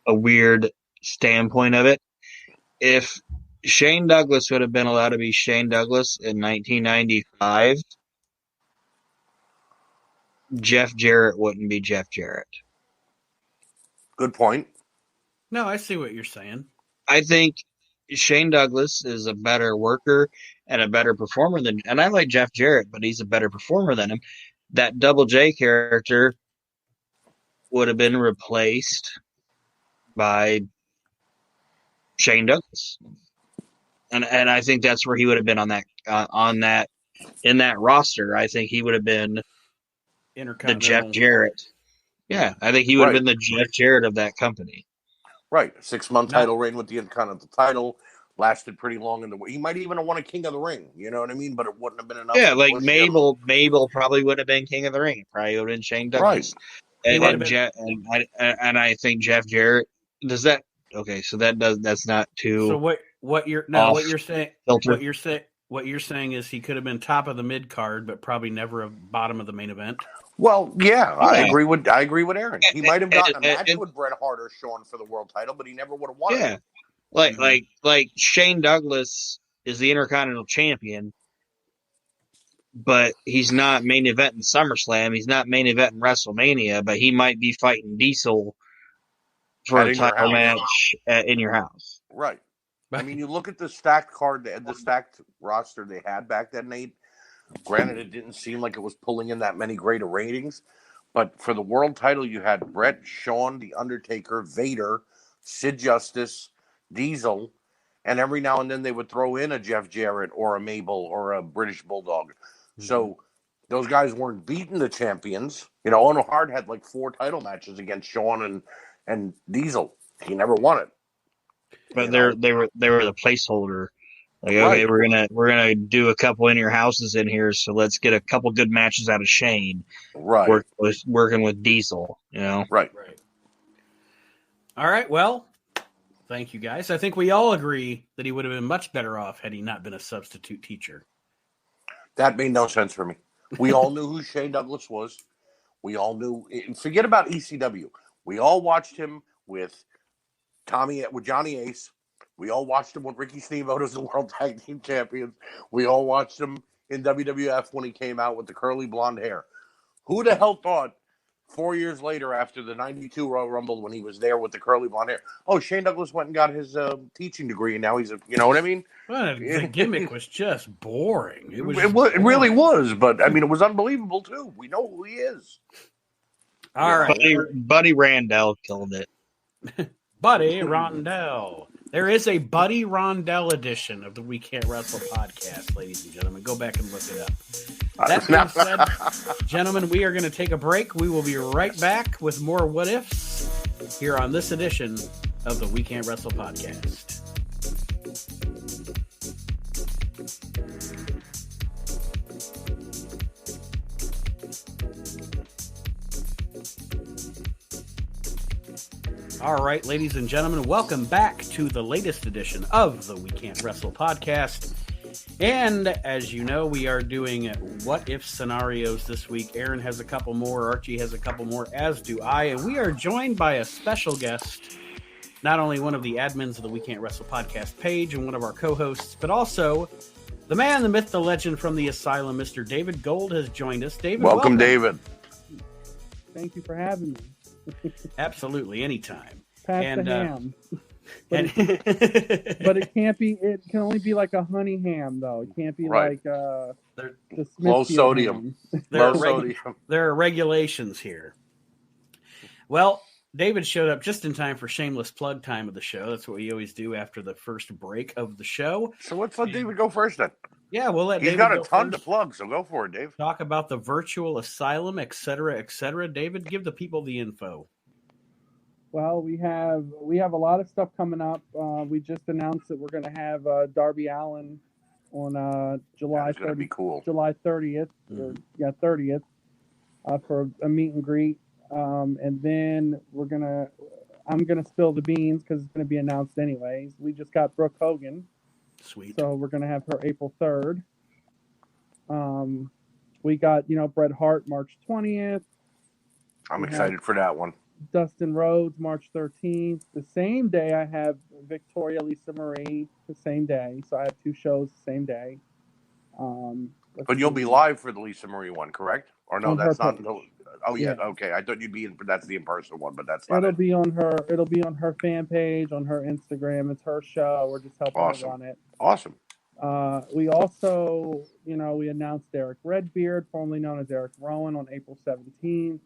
a weird standpoint of it. If Shane Douglas would have been allowed to be Shane Douglas in 1995, Jeff Jarrett wouldn't be Jeff Jarrett. Good point. No, I see what you're saying. I think Shane Douglas is a better worker and a better performer than, and I like Jeff Jarrett, but he's a better performer than him. That Double J character would have been replaced by Shane Douglas, and I think that's where he would have been in that roster. I think he would have been the Jeff Jarrett. Yeah, I think he would have been the Jeff Jarrett of that company. Right, 6-month title reign with the Intercontinental title lasted pretty long in the. He might even have won a King of the Ring. You know what I mean? But it wouldn't have been enough. Yeah, like Mabel probably would have been King of the Ring. Probably would have been Shane Douglas. Right. And I think Jeff Jarrett does that. Okay, so that's not too. So what you're saying is he could have been top of the mid card, but probably never a bottom of the main event. Well, yeah. I agree with Aaron. He might have gotten a match with Bret Hart or Shawn for the world title, but he never would have won it. Like Shane Douglas is the Intercontinental Champion, but he's not main event in SummerSlam. He's not main event in WrestleMania, but he might be fighting Diesel for a title match in your house. Right. I mean, you look at the stacked card, the stacked roster they had back then, Nate. Granted, it didn't seem like it was pulling in that many greater ratings, but for the world title, you had Bret, Shawn, The Undertaker, Vader, Sid Justice, Diesel, and every now and then they would throw in a Jeff Jarrett or a Mabel or a British Bulldog. Mm-hmm. So those guys weren't beating the champions. Owen Hart had like 4 title matches against Shawn and Diesel. He never won it. But they were the placeholder. Like, okay, right. we're gonna do a couple in your houses in here, so let's get a couple good matches out of Shane. Right. Working with Diesel, Right. All right, well, thank you guys. I think we all agree that he would have been much better off had he not been a substitute teacher. That made no sense for me. We all knew who Shane Douglas was. We all knew. Forget about ECW. We all watched him with Johnny Ace. We all watched him with Ricky Steamboat as the World Tag Team Champions. We all watched him in WWF when he came out with the curly blonde hair. Who the hell thought 4 years later after the 92 Royal Rumble when he was there with the curly blonde hair, Shane Douglas went and got his teaching degree and now he's you know what I mean? Well, the gimmick was just boring. It really was, but I mean, it was unbelievable too. We know who he is. All right. Buddy Randell killed it. Buddy Rondell. There is a Buddy Rondell edition of the We Can't Wrestle podcast, ladies and gentlemen. Go back and look it up. That being said, gentlemen, we are going to take a break. We will be right back with more What Ifs here on this edition of the We Can't Wrestle podcast. All right, ladies and gentlemen, welcome back to the latest edition of the We Can't Wrestle podcast. And as you know, we are doing what if scenarios this week. Aaron has a couple more, Archie has a couple more, as do I. And we are joined by a special guest, not only one of the admins of the We Can't Wrestle podcast page and one of our co-hosts, but also the man, the myth, the legend from the Asylum, Mr. David Gold has joined us. David, welcome. David. Thank you for having me. Absolutely, anytime. Pass the ham. But it can't be. It can only be like a honey ham, though. It can't be like the low sodium. Low sodium. There are regulations here. Well, David showed up just in time for shameless plug time of the show. That's what we always do after the first break of the show. So let's let David go first then. Yeah, we'll let David. He's got a ton to plug, so go for it, Dave. Talk about the virtual asylum, et cetera, et cetera. David, give the people the info. Well, we have a lot of stuff coming up. We just announced that we're going to have Darby Allin on July 30th. Be cool. July 30th, 30th, for a meet and greet. And then I'm gonna spill the beans because it's gonna be announced anyways. We just got Brooke Hogan. Sweet. So we're gonna have her April 3rd. We got Bret Hart March 20th. I'm excited for that one. Dustin Rhodes March 13th. The same day I have Victoria Lisa Marie. The same day, so I have two shows the same day. But you'll be live for the Lisa Marie one, correct? Or no, that's not. Oh yeah, okay. I thought you'd be in. That's the in-person one, but that's not. It'll be on her fan page, on her Instagram. It's her show. We're just helping her run it. Awesome. We also, we announced Eric Redbeard, formerly known as Eric Rowan, on April 17th.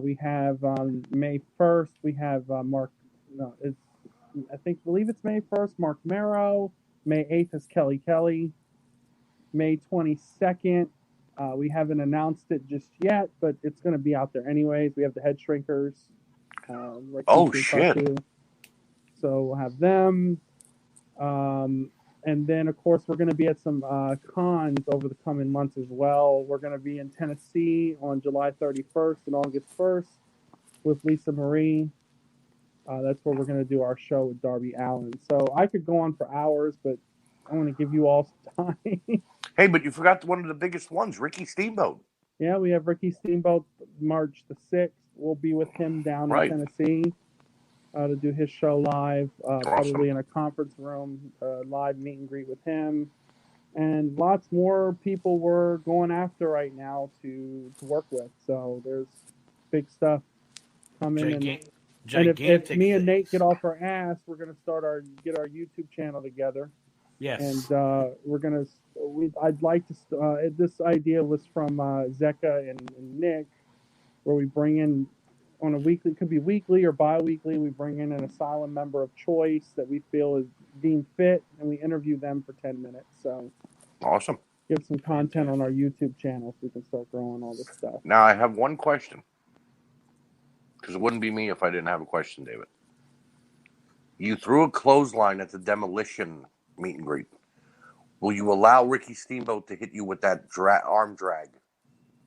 We have May 1st. We have Mark. No, believe it's May 1st. Mark Marrow. May 8th is Kelly Kelly. May 22nd. We haven't announced it just yet, but it's going to be out there anyways. We have the Head Shrinkers. Oh, shit. So we'll have them. And then, of course, we're going to be at some cons over the coming months as well. We're going to be in Tennessee on July 31st and August 1st with Lisa Marie. That's where we're going to do our show with Darby Allin. So I could go on for hours, but I want to give you all some time. Hey, but you forgot one of the biggest ones, Ricky Steamboat. Yeah, we have Ricky Steamboat March the 6th. We'll be with him down in Tennessee to do his show live, probably in a conference room, live meet and greet with him. And lots more people we're going after right now to work with. So there's big stuff coming. And if me and Nate get off our ass, we're going to get our YouTube channel together. Yes. And I'd like to. This idea was from Zeka and Nick, where we bring in on a weekly, could be weekly or bi-weekly. We bring in an asylum member of choice that we feel is deemed fit, and we interview them for 10 minutes. So awesome. Give some content on our YouTube channel so we can start growing all this stuff. Now I have one question, because it wouldn't be me if I didn't have a question, David. You threw a clothesline at the Demolition meet and greet. Will you allow Ricky Steamboat to hit you with that arm drag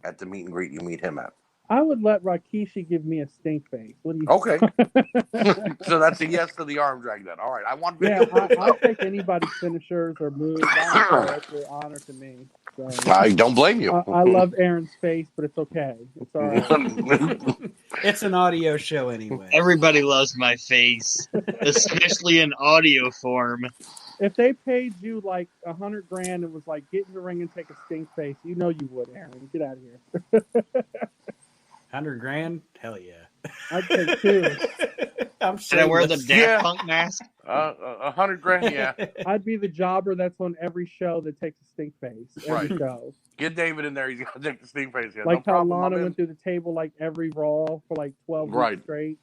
at the meet and greet you meet him at? I would let Rikishi give me a stink face. What do you Okay. So that's a yes to the arm drag then. All right. I want video. Yeah, I'll take anybody's finishers or moves. That's an honor to me. So, I don't blame you. I love Aaron's face, but it's okay. It's all right. It's an audio show anyway. Everybody loves my face, especially in audio form. If they paid you like $100,000 and was like, get in the ring and take a stink face, you would, Aaron. Get out of here. $100,000? Hell yeah. I'd take two. Should I wear the Daft Punk mask? $100,000, yeah. I'd be the jobber that's on every show that takes a stink face. Every show. Get David in there. He's got to take the stink face. Yeah, like how Lana went through the table like every Raw for like 12 weeks straight.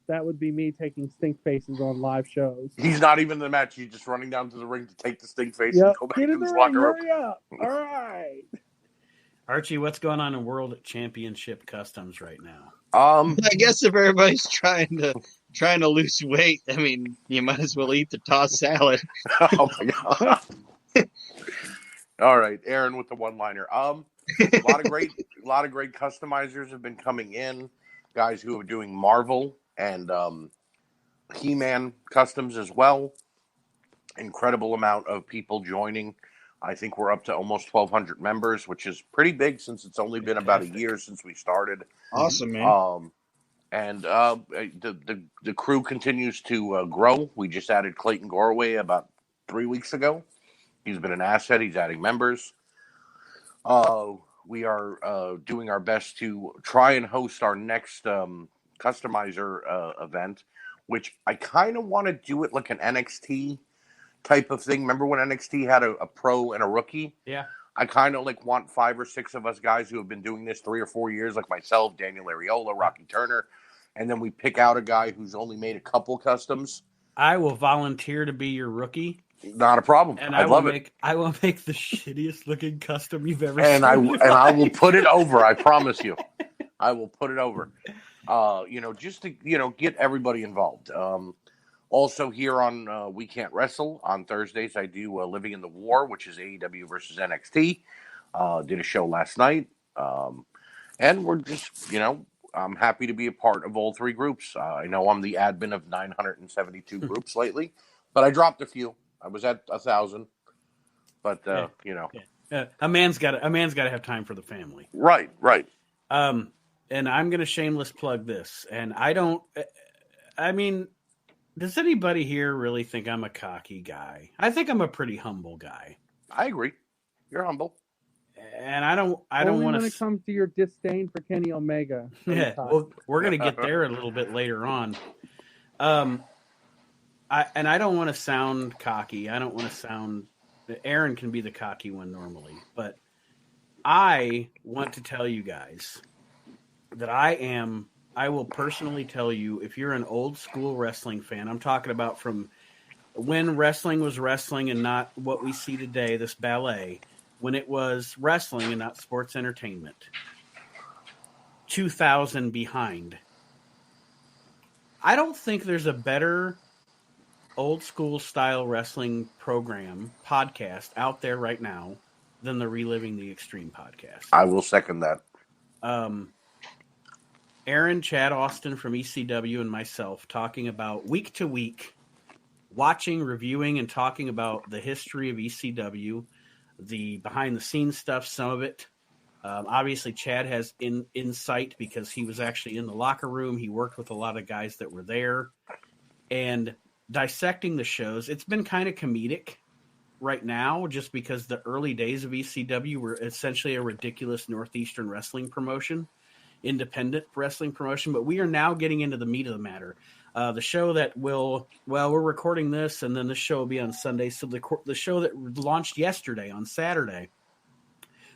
that would be me taking stink faces on live shows. He's not even in the match. He's just running down to the ring to take the stink face Yep. and go back Get in to the his ring. locker room. Hurry up. All right. Archie, what's going on in World Championship Customs right now? I guess if everybody's trying to lose weight, I mean, you might as well eat the tossed salad. Oh my god! All right, Aaron with the one-liner. A lot of great customizers have been coming in. Guys who are doing Marvel and He-Man customs as well. Incredible amount of people joining. I think we're up to almost 1,200 members, which is pretty big since it's only been about a year since we started. Awesome, man. And the crew continues to grow. We just added Clayton Gorway about 3 weeks ago. He's been an asset. He's adding members. We are doing our best to try and host our next customizer event, which I kind of want to do it like an NXT type of thing. Remember when NXT had a pro and a rookie? Yeah. I kind of like want 5 or 6 of us guys who have been doing this 3 or 4 years, like myself, Daniel Ariola, Rocky Turner, and then we pick out a guy who's only made a couple customs. I will volunteer to be your rookie. Not a problem. And I love it. I will make the shittiest looking custom you've ever And seen. I will put it over. I promise you, I will put it over. Just to get everybody involved. Also here on We Can't Wrestle on Thursdays, I do Living in the War, which is AEW versus NXT. Did a show last night, and we're just I'm happy to be a part of all 3 groups. I know I'm the admin of 972 groups lately, but I dropped a few. I was at 1,000, but a man's got to have time for the family. Right. And I'm going to shameless plug this. And does anybody here really think I'm a cocky guy? I think I'm a pretty humble guy. I agree. You're humble. And I don't Only want to. when it comes to your disdain for Kenny Omega. Yeah, well, we're going to get there a little bit later on. I don't want to sound cocky. I don't want to sound. Aaron can be the cocky one normally, but I want to tell you guys that I will personally tell you, if you're an old school wrestling fan, I'm talking about from when wrestling was wrestling and not what we see today, this ballet, when it was wrestling and not sports entertainment, 2000 behind. I don't think there's a better old school style wrestling program podcast out there right now than the Reliving the Extreme podcast. I will second that. Aaron, Chad Austin from ECW, and myself talking about week to week, watching, reviewing, and talking about the history of ECW, the behind the scenes stuff, some of it. Obviously, Chad has insight because he was actually in the locker room. He worked with a lot of guys that were there. And dissecting the shows, it's been kind of comedic right now just because the early days of ECW were essentially a ridiculous Northeastern wrestling promotion, independent wrestling promotion, but we are now getting into the meat of the matter. The show that we're recording this, and then the show will be on Sunday, so the show that launched yesterday on Saturday,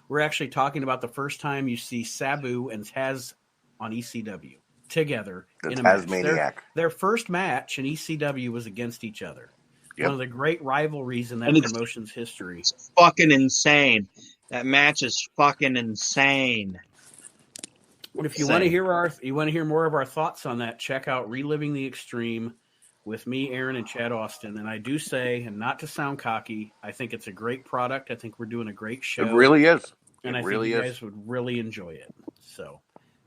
we're actually talking about the first time you see Sabu and Taz on ECW together in a match. Their first match in ECW was against each other. Yep. One of the great rivalries in that promotion's history. It's fucking insane. That match is fucking insane. But if you want to hear more of our thoughts on that, check out Reliving the Extreme with me, Aaron, and Chad Austin. And I do say, and not to sound cocky, I think it's a great product. I think we're doing a great show. It really is. And I think you guys would really enjoy it. So,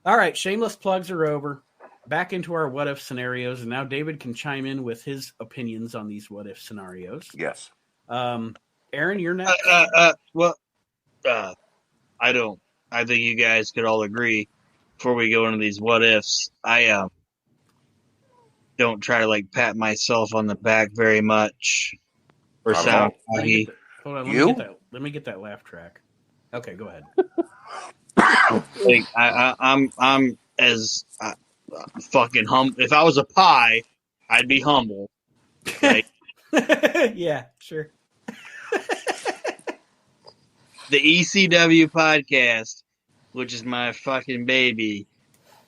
all right, shameless plugs are over. Back into our what-if scenarios, and now David can chime in with his opinions on these what-if scenarios. Yes. Aaron, you're next. I don't. I think you guys could all agree, before we go into these what-ifs, I don't try to, pat myself on the back very much or sound cocky. Hold on, let me get that laugh track. Okay, go ahead. I'm as fucking humble. If I was a pie, I'd be humble. Right? Yeah, sure. The ECW podcast, which is my fucking baby,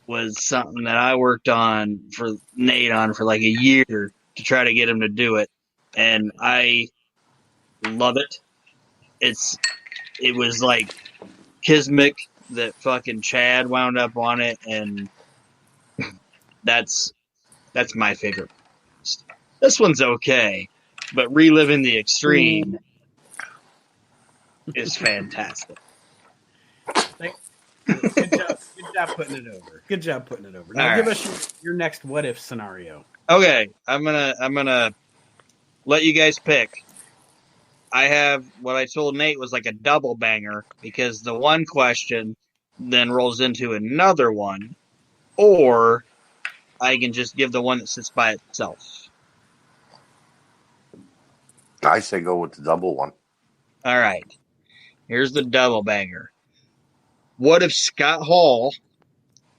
was something that I worked on for Nate for like a year to try to get him to do it, and I love it. It was like Kismic that fucking Chad wound up on it, and that's my favorite. This one's okay, but Reliving the Extreme is fantastic. Good job putting it over. Good job putting it over. Now give us your next what if scenario. Okay, I'm gonna let you guys pick. I have what I told Nate was like a double banger because the one question then rolls into another one, or I can just give the one that sits by itself. I say go with the double one. All right. Here's the double banger. What if Scott Hall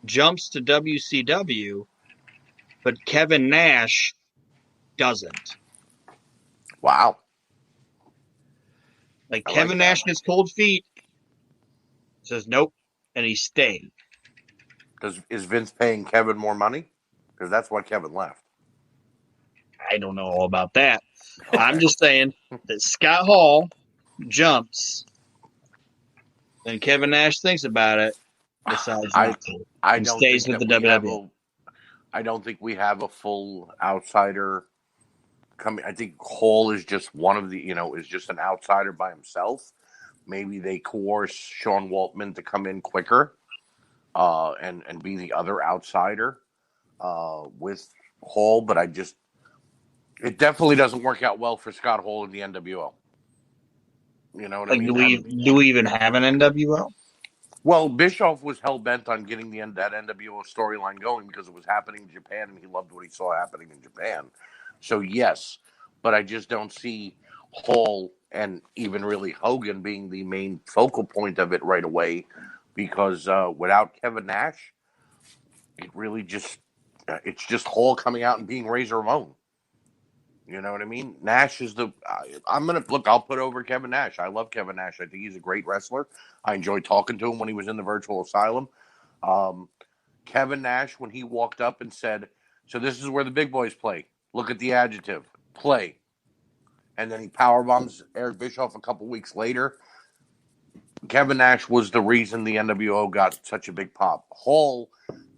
jumps to WCW, but Kevin Nash doesn't? Wow. Like Kevin Nash gets cold feet, says nope, and he stayed. Is Vince paying Kevin more money? Because that's why Kevin left. I don't know all about that. Okay. I'm just saying that Scott Hall jumps, then Kevin Nash thinks about it, decides not to. I don't stays with the WWE. I don't think we have a full outsider coming. I think Hall is just one of the, is just an outsider by himself. Maybe they coerce Sean Waltman to come in quicker and be the other outsider with Hall, but it definitely doesn't work out well for Scott Hall in the NWO. You know what I mean? Do we even have an NWO? Well, Bischoff was hell-bent on getting that NWO storyline going because it was happening in Japan, and he loved what he saw happening in Japan. So, yes, but I just don't see Hall and even really Hogan being the main focal point of it right away because without Kevin Nash, it really it's just Hall coming out and being Razor Ramon. You know what I mean? Nash is I'll put over Kevin Nash. I love Kevin Nash. I think he's a great wrestler. I enjoyed talking to him when he was in the virtual asylum. Kevin Nash, when he walked up and said, so this is where the big boys play. Look at the adjective, play. And then he powerbombs Eric Bischoff a couple weeks later. Kevin Nash was the reason the NWO got such a big pop. Hall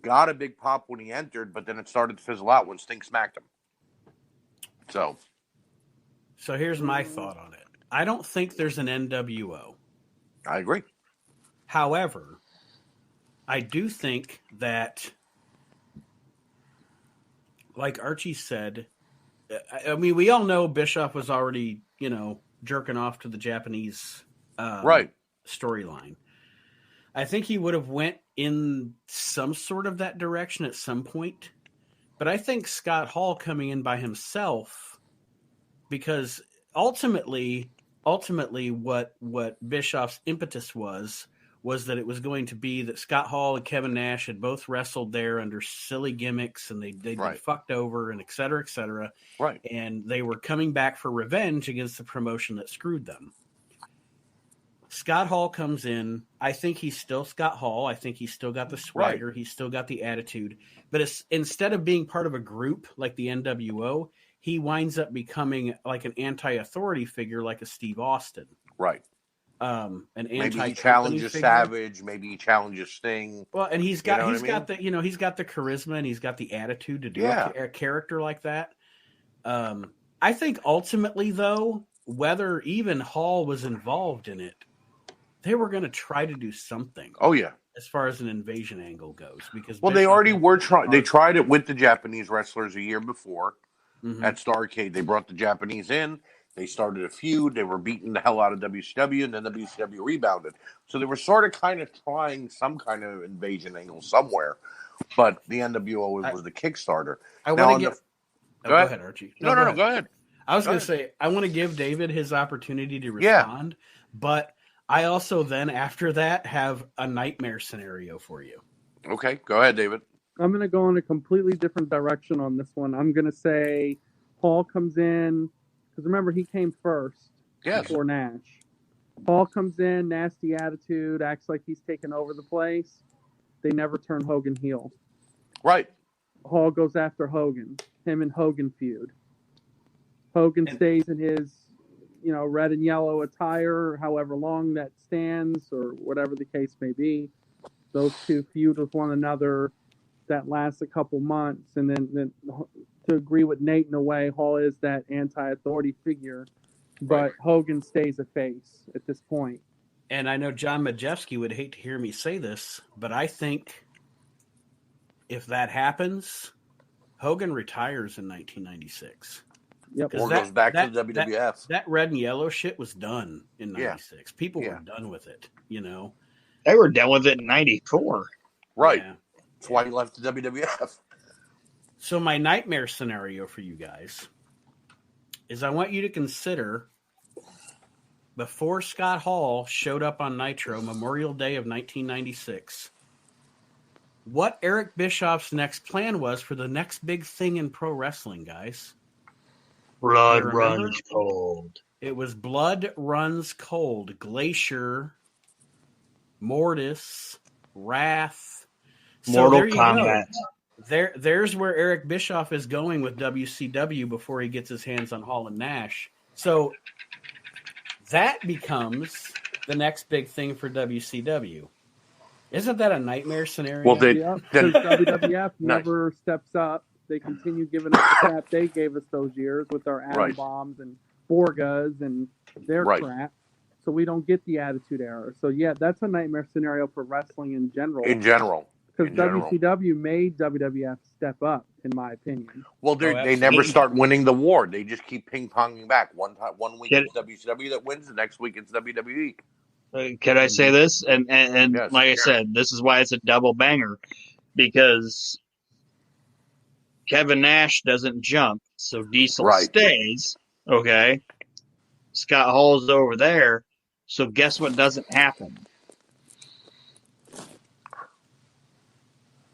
got a big pop when he entered, but then it started to fizzle out when Sting smacked him. So here's my thought on it. I don't think there's an NWO. I agree. However, I do think that, like Archie said, I mean, we all know Bischoff was already, jerking off to the Japanese storyline. I think he would have went in some sort of that direction at some point. But I think Scott Hall coming in by himself, because ultimately what Bischoff's impetus was that it was going to be that Scott Hall and Kevin Nash had both wrestled there under silly gimmicks and they'd been fucked over and et cetera, et cetera. Right. And they were coming back for revenge against the promotion that screwed them. Scott Hall comes in. I think he's still Scott Hall. I think he's still got the swagger. Right. He's still got the attitude. But instead of being part of a group like the NWO, he winds up becoming like an anti-authority figure like a Steve Austin. Right. Maybe he challenges figure. Savage. Maybe he challenges Sting. Well, and he's got the charisma and he's got the attitude to do a character like that. I think ultimately, though, whether even Hall was involved in it, they were going to try to do something. Oh, yeah. As far as an invasion angle goes. Because they already were trying. They tried it with the Japanese wrestlers a year before at Starrcade. They brought the Japanese in. They started a feud. They were beating the hell out of WCW, and then WCW rebounded. So they were sort of kind of trying some kind of invasion angle somewhere. But the NWO was the Kickstarter. I want to go ahead, Archie. No, go ahead. I was going to say, I want to give David his opportunity to respond, but I also then, after that, have a nightmare scenario for you. Okay, go ahead, David. I'm going to go in a completely different direction on this one. I'm going to say Paul comes in, because remember, he came first before Nash. Paul comes in, nasty attitude, acts like he's taken over the place. they never turn Hogan heel. Right. Hall goes after Hogan. Him and Hogan feud. Hogan stays in his, red and yellow attire, however long that stands, or whatever the case may be. Those two feud with one another. That lasts a couple months, and then to agree with Nate in a way, Hall is that anti-authority figure, but Hogan stays a face at this point. And I know John Majewski would hate to hear me say this, but I think if that happens, Hogan retires in 1996. Yep. Or goes back to the WWF. That red and yellow shit was done in 96. People were done with it, They were done with it in 94. Right. Yeah. That's why he left the WWF. So my nightmare scenario for you guys is I want you to consider before Scott Hall showed up on Nitro, Memorial Day of 1996, what Eric Bischoff's next plan was for the next big thing in pro wrestling, guys. Blood runs cold. It was Blood Runs Cold. Glacier, Mortis, Wrath. Mortal Kombat. There's where Eric Bischoff is going with WCW before he gets his hands on Hall and Nash. So that becomes the next big thing for WCW. Isn't that a nightmare scenario? Well, because WWF never steps up. They continue giving us the crap they gave us those years with our atom bombs and Borgas and their crap. So we don't get the Attitude Era. So, yeah, that's a nightmare scenario for wrestling in general. Because WCW made WWF step up, in my opinion. Well, they never start winning the war. They just keep ping-ponging back. One week it's WCW that wins, the next week it's WWE. Can I say this? And yes, like I said, this is why it's a double banger. Because Kevin Nash doesn't jump, so Diesel stays. Okay. Scott Hall's over there. So guess what doesn't happen?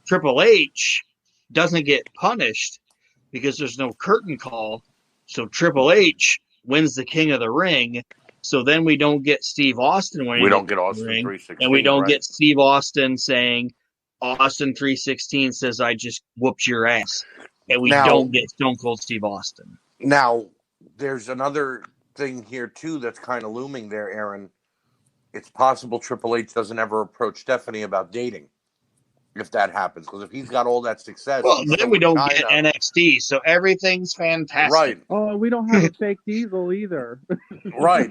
Triple H doesn't get punished because there's no curtain call. So Triple H wins the King of the Ring. So then we don't get Steve Austin winning. We don't get Austin 316. And we don't get Steve Austin saying, Austin 316 says, I just whooped your ass. And we don't get Stone Cold Steve Austin. Now, there's another thing here, too, that's kind of looming there, Aaron. It's possible Triple H doesn't ever approach Stephanie about dating. If that happens, because if he's got all that success, well, then we don't get NXT, so everything's fantastic. Right. Oh, we don't have a fake Diesel either. Right.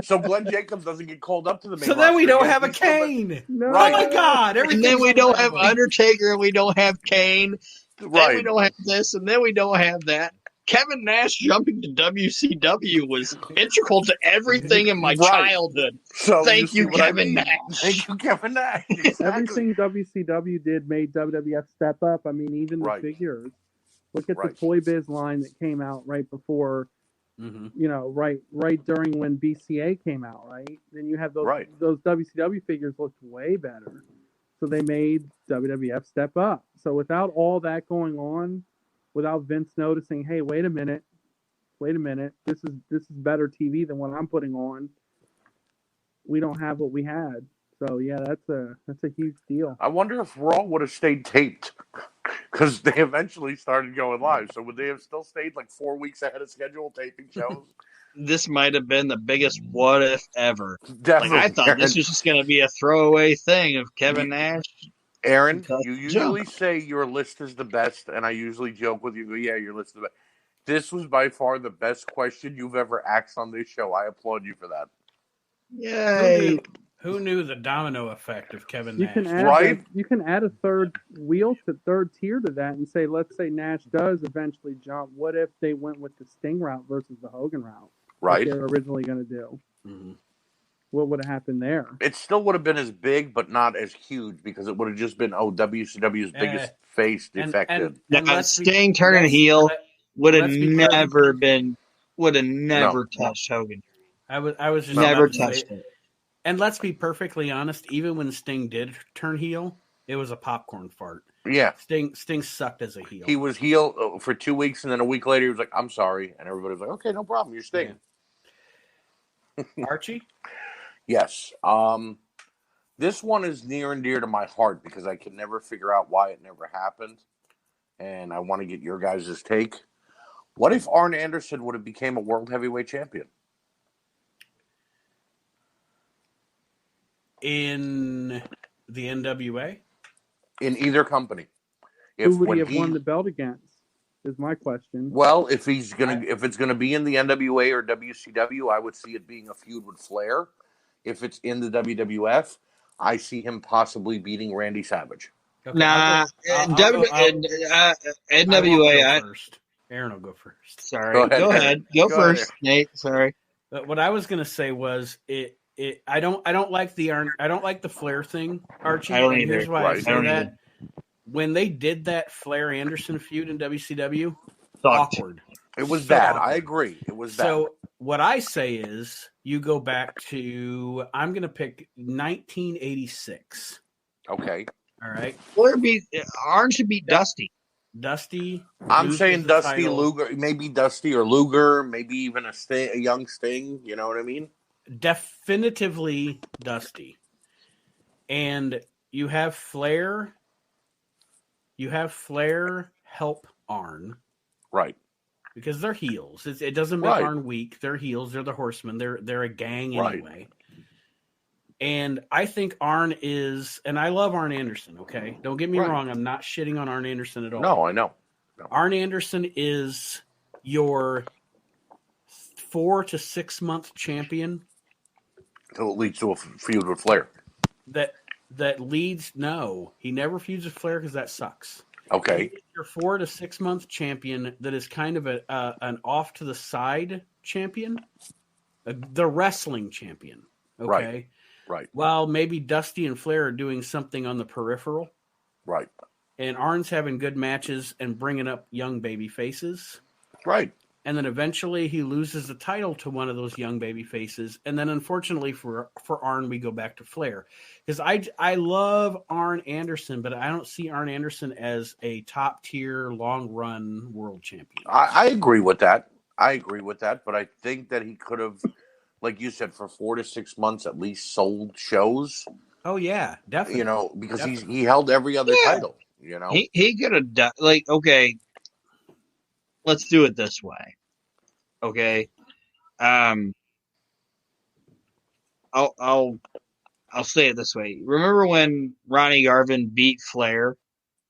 so Glenn Jacobs doesn't get called up to the main roster. So then we don't have a Kane. No. Right. Oh my God! And then we don't have Undertaker, and we don't have Kane. Right. Then we don't have this, and then we don't have that. Kevin Nash jumping to WCW was integral to everything in my childhood. So Thank you, Kevin Nash. Thank you, Kevin Nash. Exactly. Everything WCW did made WWF step up. I mean, even the figures. Look at the Toy Biz line that came out right before, right during when BCA came out, right? Then you have those WCW figures looked way better. So they made WWF step up. So without all that going on, without Vince noticing, hey, wait a minute, this is better TV than what I'm putting on. We don't have what we had. So yeah, that's a huge deal. I wonder if Raw would have stayed taped because they eventually started going live. So would they have still stayed like 4 weeks ahead of schedule taping shows? This might have been the biggest what if ever. Definitely. I thought this was just going to be a throwaway thing of Kevin Nash. Aaron, you usually say your list is the best, and I usually joke with you, yeah, your list is the best. This was by far the best question you've ever asked on this show. I applaud you for that. Yay. Who knew the domino effect of Kevin Nash? You can add a third tier to that and say, let's say Nash does eventually jump. What if they went with the Sting route versus the Hogan route? Right. Like they were originally going to do. Mm-hmm. What would have happened there? It still would have been as big, but not as huge because it would have just been, WCW's biggest face defected. And Sting turning heel would have never touched Hogan. I was just never touched it. And let's be perfectly honest, even when Sting did turn heel, it was a popcorn fart. Yeah. Sting sucked as a heel. He was heel for 2 weeks, and then a week later he was like, I'm sorry. And everybody was like, okay, no problem, you're Sting. Yeah. Archie? Yes. This one is near and dear to my heart because I can never figure out why it never happened, and I want to get your guys' take. What if Arn Anderson would have became a world heavyweight champion? In the NWA? In either company. Who would he have won the belt against? Is my question. Well, if it's gonna be in the NWA or WCW, I would see it being a feud with Flair. If it's in the WWF, I see him possibly beating Randy Savage. Okay, Nah, NWA. First. Aaron will go first. Sorry, go ahead. Go first, ahead. Nate. Sorry. But what I was gonna say was I don't like the Flair thing, Archie. I don't and either. Here's why Right. I say that. When they did that Flair Anderson feud in WCW, awkward. It was So bad. awkward. I agree. It was bad. So what I say is you go back to I'm going to pick 1986. Okay. All right. Arn should beat Dusty. Dusty. I'm saying Dusty title. Luger, maybe Dusty or Luger, maybe even a young Sting. You know what I mean? Definitively Dusty. And you have Flair. You have Flair help Arn. Right. Because they're heels. It doesn't make Right. Arn weak. They're heels. They're the Horsemen. They're a gang Right. anyway. And I think Arn is, and I love Arn Anderson, okay? Don't get me Right. wrong. I'm not shitting on Arn Anderson at all. No, I know. No. Arn Anderson is your 4 to 6 month champion Until it leads to a feud with Flair. that leads. No, he never feuds with Flair because that sucks. Okay. Your 4 to 6 month champion that is kind of an off to the side champion, the wrestling champion. Okay, Right. While maybe Dusty and Flair are doing something on the peripheral, Right. and Arn's having good matches and bringing up young baby faces. Right. And then eventually he loses the title to one of those young baby faces. And then unfortunately for Arn, we go back to Flair. Because I love Arn Anderson, but I don't see Arn Anderson as a top tier, long run world champion. I agree with that. But I think that he could have, like you said, for 4 to 6 months at least sold shows. Oh yeah, definitely. You know, because Definitely. he held every other title. You know, He could have done okay. Let's do it this way. Okay. I'll say it this way. Remember when Ronnie Garvin beat Flair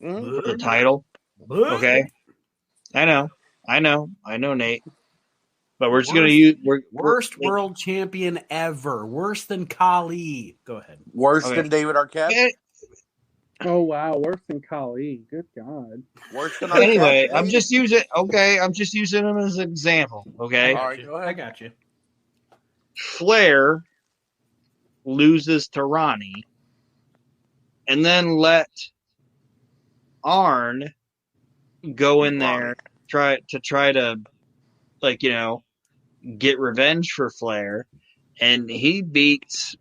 Mhm. for the title? Okay. I know, Nate. But we're just gonna use worst world champion ever. Worse than Kali. Go ahead. Worse Okay. than David Arquette. Yeah, Oh wow, worse than Kali. Good God. Worse than anyway, Arquette. I'm just using him as an example. Okay. All right, go ahead. I got you. Flair loses to Ronnie, and then let Arn go in there try to get revenge for Flair, and he beats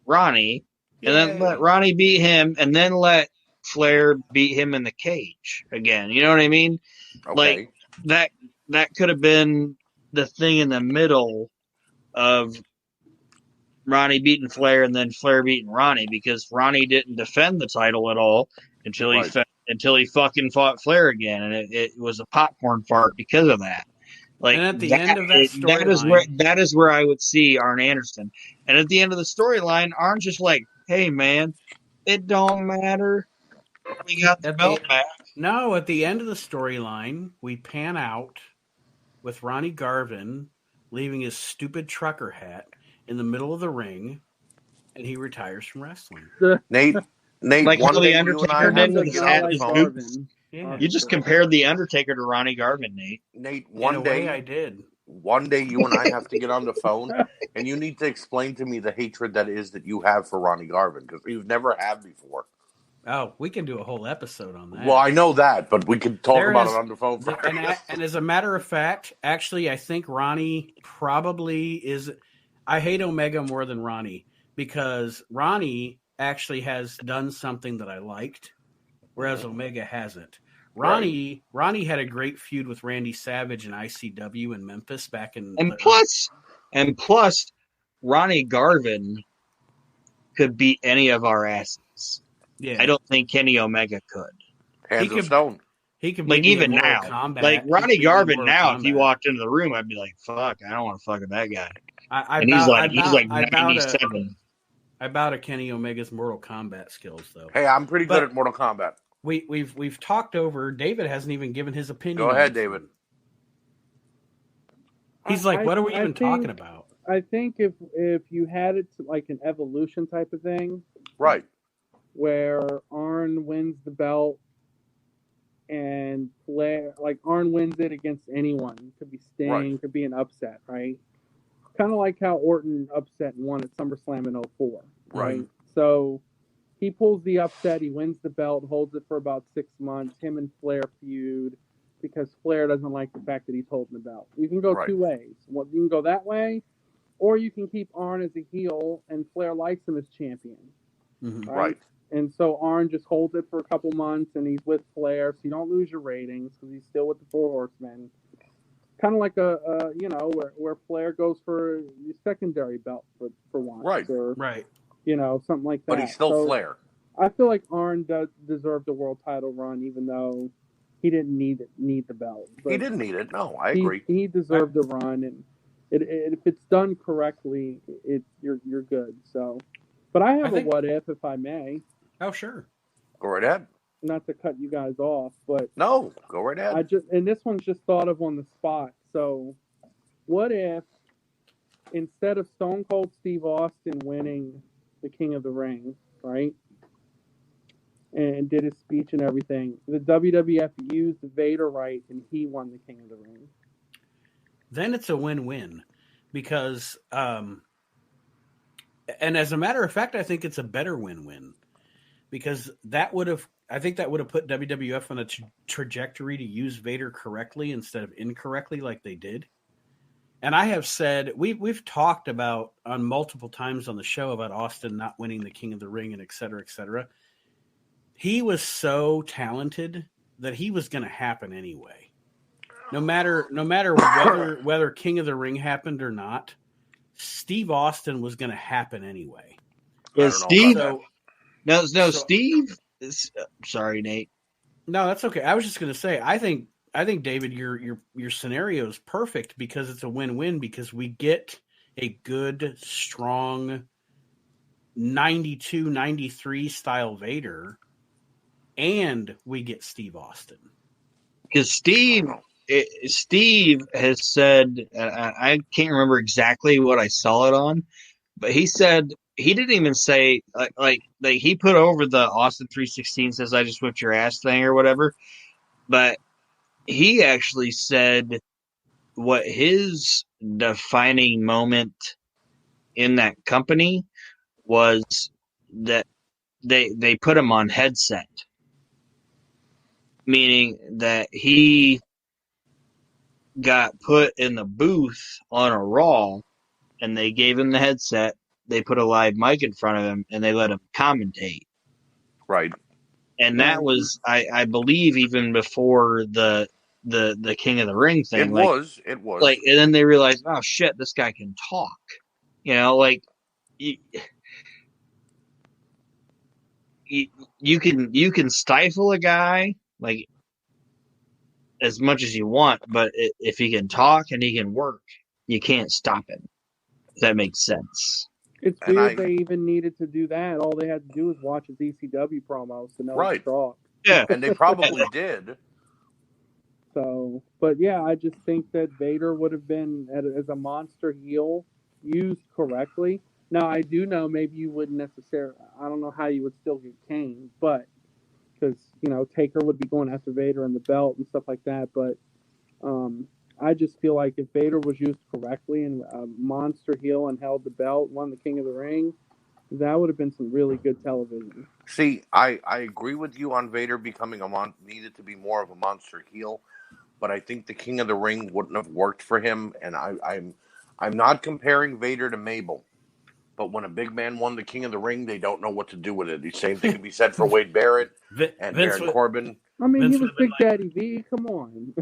Ronnie, and then let Ronnie beat him, and then let Flair beat him in the cage again. You know what I mean? Okay. Like that could have been the thing in the middle of Ronnie beating Flair and then Flair beating Ronnie, because Ronnie didn't defend the title at all until he fucking fought Flair again, and it was a popcorn fart because of that. Like, and at the end of that storyline, that is where I would see Arn Anderson. And at the end of the storyline, Arn's just like, "Hey man, it don't matter. We got the belt back." No, at the end of the storyline, we pan out with Ronnie Garvin leaving his stupid trucker hat in the middle of the ring, and he retires from wrestling. Nate, Like one how day the you and I Undertaker have did to with get his on hat the and phone. Garvin. Yeah. You just compared the Undertaker to Ronnie Garvin, Nate. Nate, In a way, I one did. day you and I have to get on the phone, and you need to explain to me the hatred that you have for Ronnie Garvin, because you've never had before. Oh, we can do a whole episode on that. Well, I know that, but we could talk There about is- it on the phone. For and as a matter of fact, actually, I think Ronnie probably is. I hate Omega more than Ronnie, because Ronnie actually has done something that I liked, whereas Omega hasn't. Ronnie had a great feud with Randy Savage in ICW in Memphis back in. And plus, Ronnie Garvin could beat any of our asses. Yeah. I don't think Kenny Omega could. Hands of stone. He could like beat even me in now, Mortal Kombat. like Ronnie Garvin now. Kombat. If he walked into the room, I'd be like, "Fuck, I don't want to fuck with that guy." He's like 97. I bow to Kenny Omega's Mortal Kombat skills, though. Hey, I'm pretty good at Mortal Kombat. We've talked over. David hasn't even given his opinion. Go ahead, David. He's like, what are we even talking about? I think if you had it to like an evolution type of thing, right, where Arn wins the belt and Flair, like Arn wins it against anyone, could be Sting, could be an upset, right? Kind of like how Orton upset and won at SummerSlam in 04, right? So he pulls the upset, he wins the belt, holds it for about 6 months. Him and Flair feud because Flair doesn't like the fact that he's holding the belt. You can go two ways. You can go that way, or you can keep Arn as a heel and Flair likes him as champion. Mm-hmm. Right. And so Arn just holds it for a couple months and he's with Flair, so you don't lose your ratings because he's still with the Four Horsemen. Kind of like where Flair goes for the secondary belt for once. Or, something like that. But he's still Flair. I feel like Arn does deserve the world title run, even though he didn't need the belt. But he didn't need it. No, I agree. He deserved the run, and if it's done correctly, you're good. So, but I have a what if I may. Oh, sure. Go right ahead. Not to cut you guys off, but no, go right ahead. And this one's just thought of on the spot. So, what if instead of Stone Cold Steve Austin winning the King of the Ring, right, and did his speech and everything, the WWF used Vader right and he won the King of the Ring? Then it's a win-win because, and as a matter of fact, I think it's a better win-win because that would have put WWF on a trajectory to use Vader correctly instead of incorrectly like they did. And I have said, we've talked about on multiple times on the show about Austin not winning the King of the Ring and et cetera, et cetera. He was so talented that he was going to happen anyway. No matter whether King of the Ring happened or not, Steve Austin was going to happen anyway. Yeah, Steve. Steve. Sorry, Nate. No, that's okay. I was just going to say, I think David, your scenario is perfect because it's a win-win because we get a good, strong 92, 93 style Vader, and we get Steve Austin. Because Steve has said, I can't remember exactly what I saw it on, but he said he didn't even say like he put over the Austin 316 says I just whipped your ass thing or whatever, but he actually said what his defining moment in that company was that they put him on headset, meaning that he got put in the booth on a Raw and they gave him the headset. They put a live mic in front of him and they let him commentate. Right. And that was, I believe, even before the King of the Ring thing. It was. Like, and then they realized, oh shit, this guy can talk. You know, like you can stifle a guy like as much as you want, but if he can talk and he can work, you can't stop him. If that makes sense. It's weird they even needed to do that. All they had to do was watch his ECW promos to know to talk. Yeah, and they probably did. So, but yeah, I just think that Vader would have been as a monster heel used correctly. Now, I do know maybe you wouldn't necessarily. I don't know how you would still get Kane, but because Taker would be going after Vader and the belt and stuff like that. But I just feel like if Vader was used correctly and a monster heel and held the belt, won the King of the Ring, that would have been some really good television. See, I agree with you on Vader becoming needed to be more of a monster heel, but I think the King of the Ring wouldn't have worked for him. And I'm not comparing Vader to Mabel, but when a big man won the King of the Ring, they don't know what to do with it. The same thing can be said for Wade Barrett and Baron Corbin. I mean, he was Big Daddy V. Come on.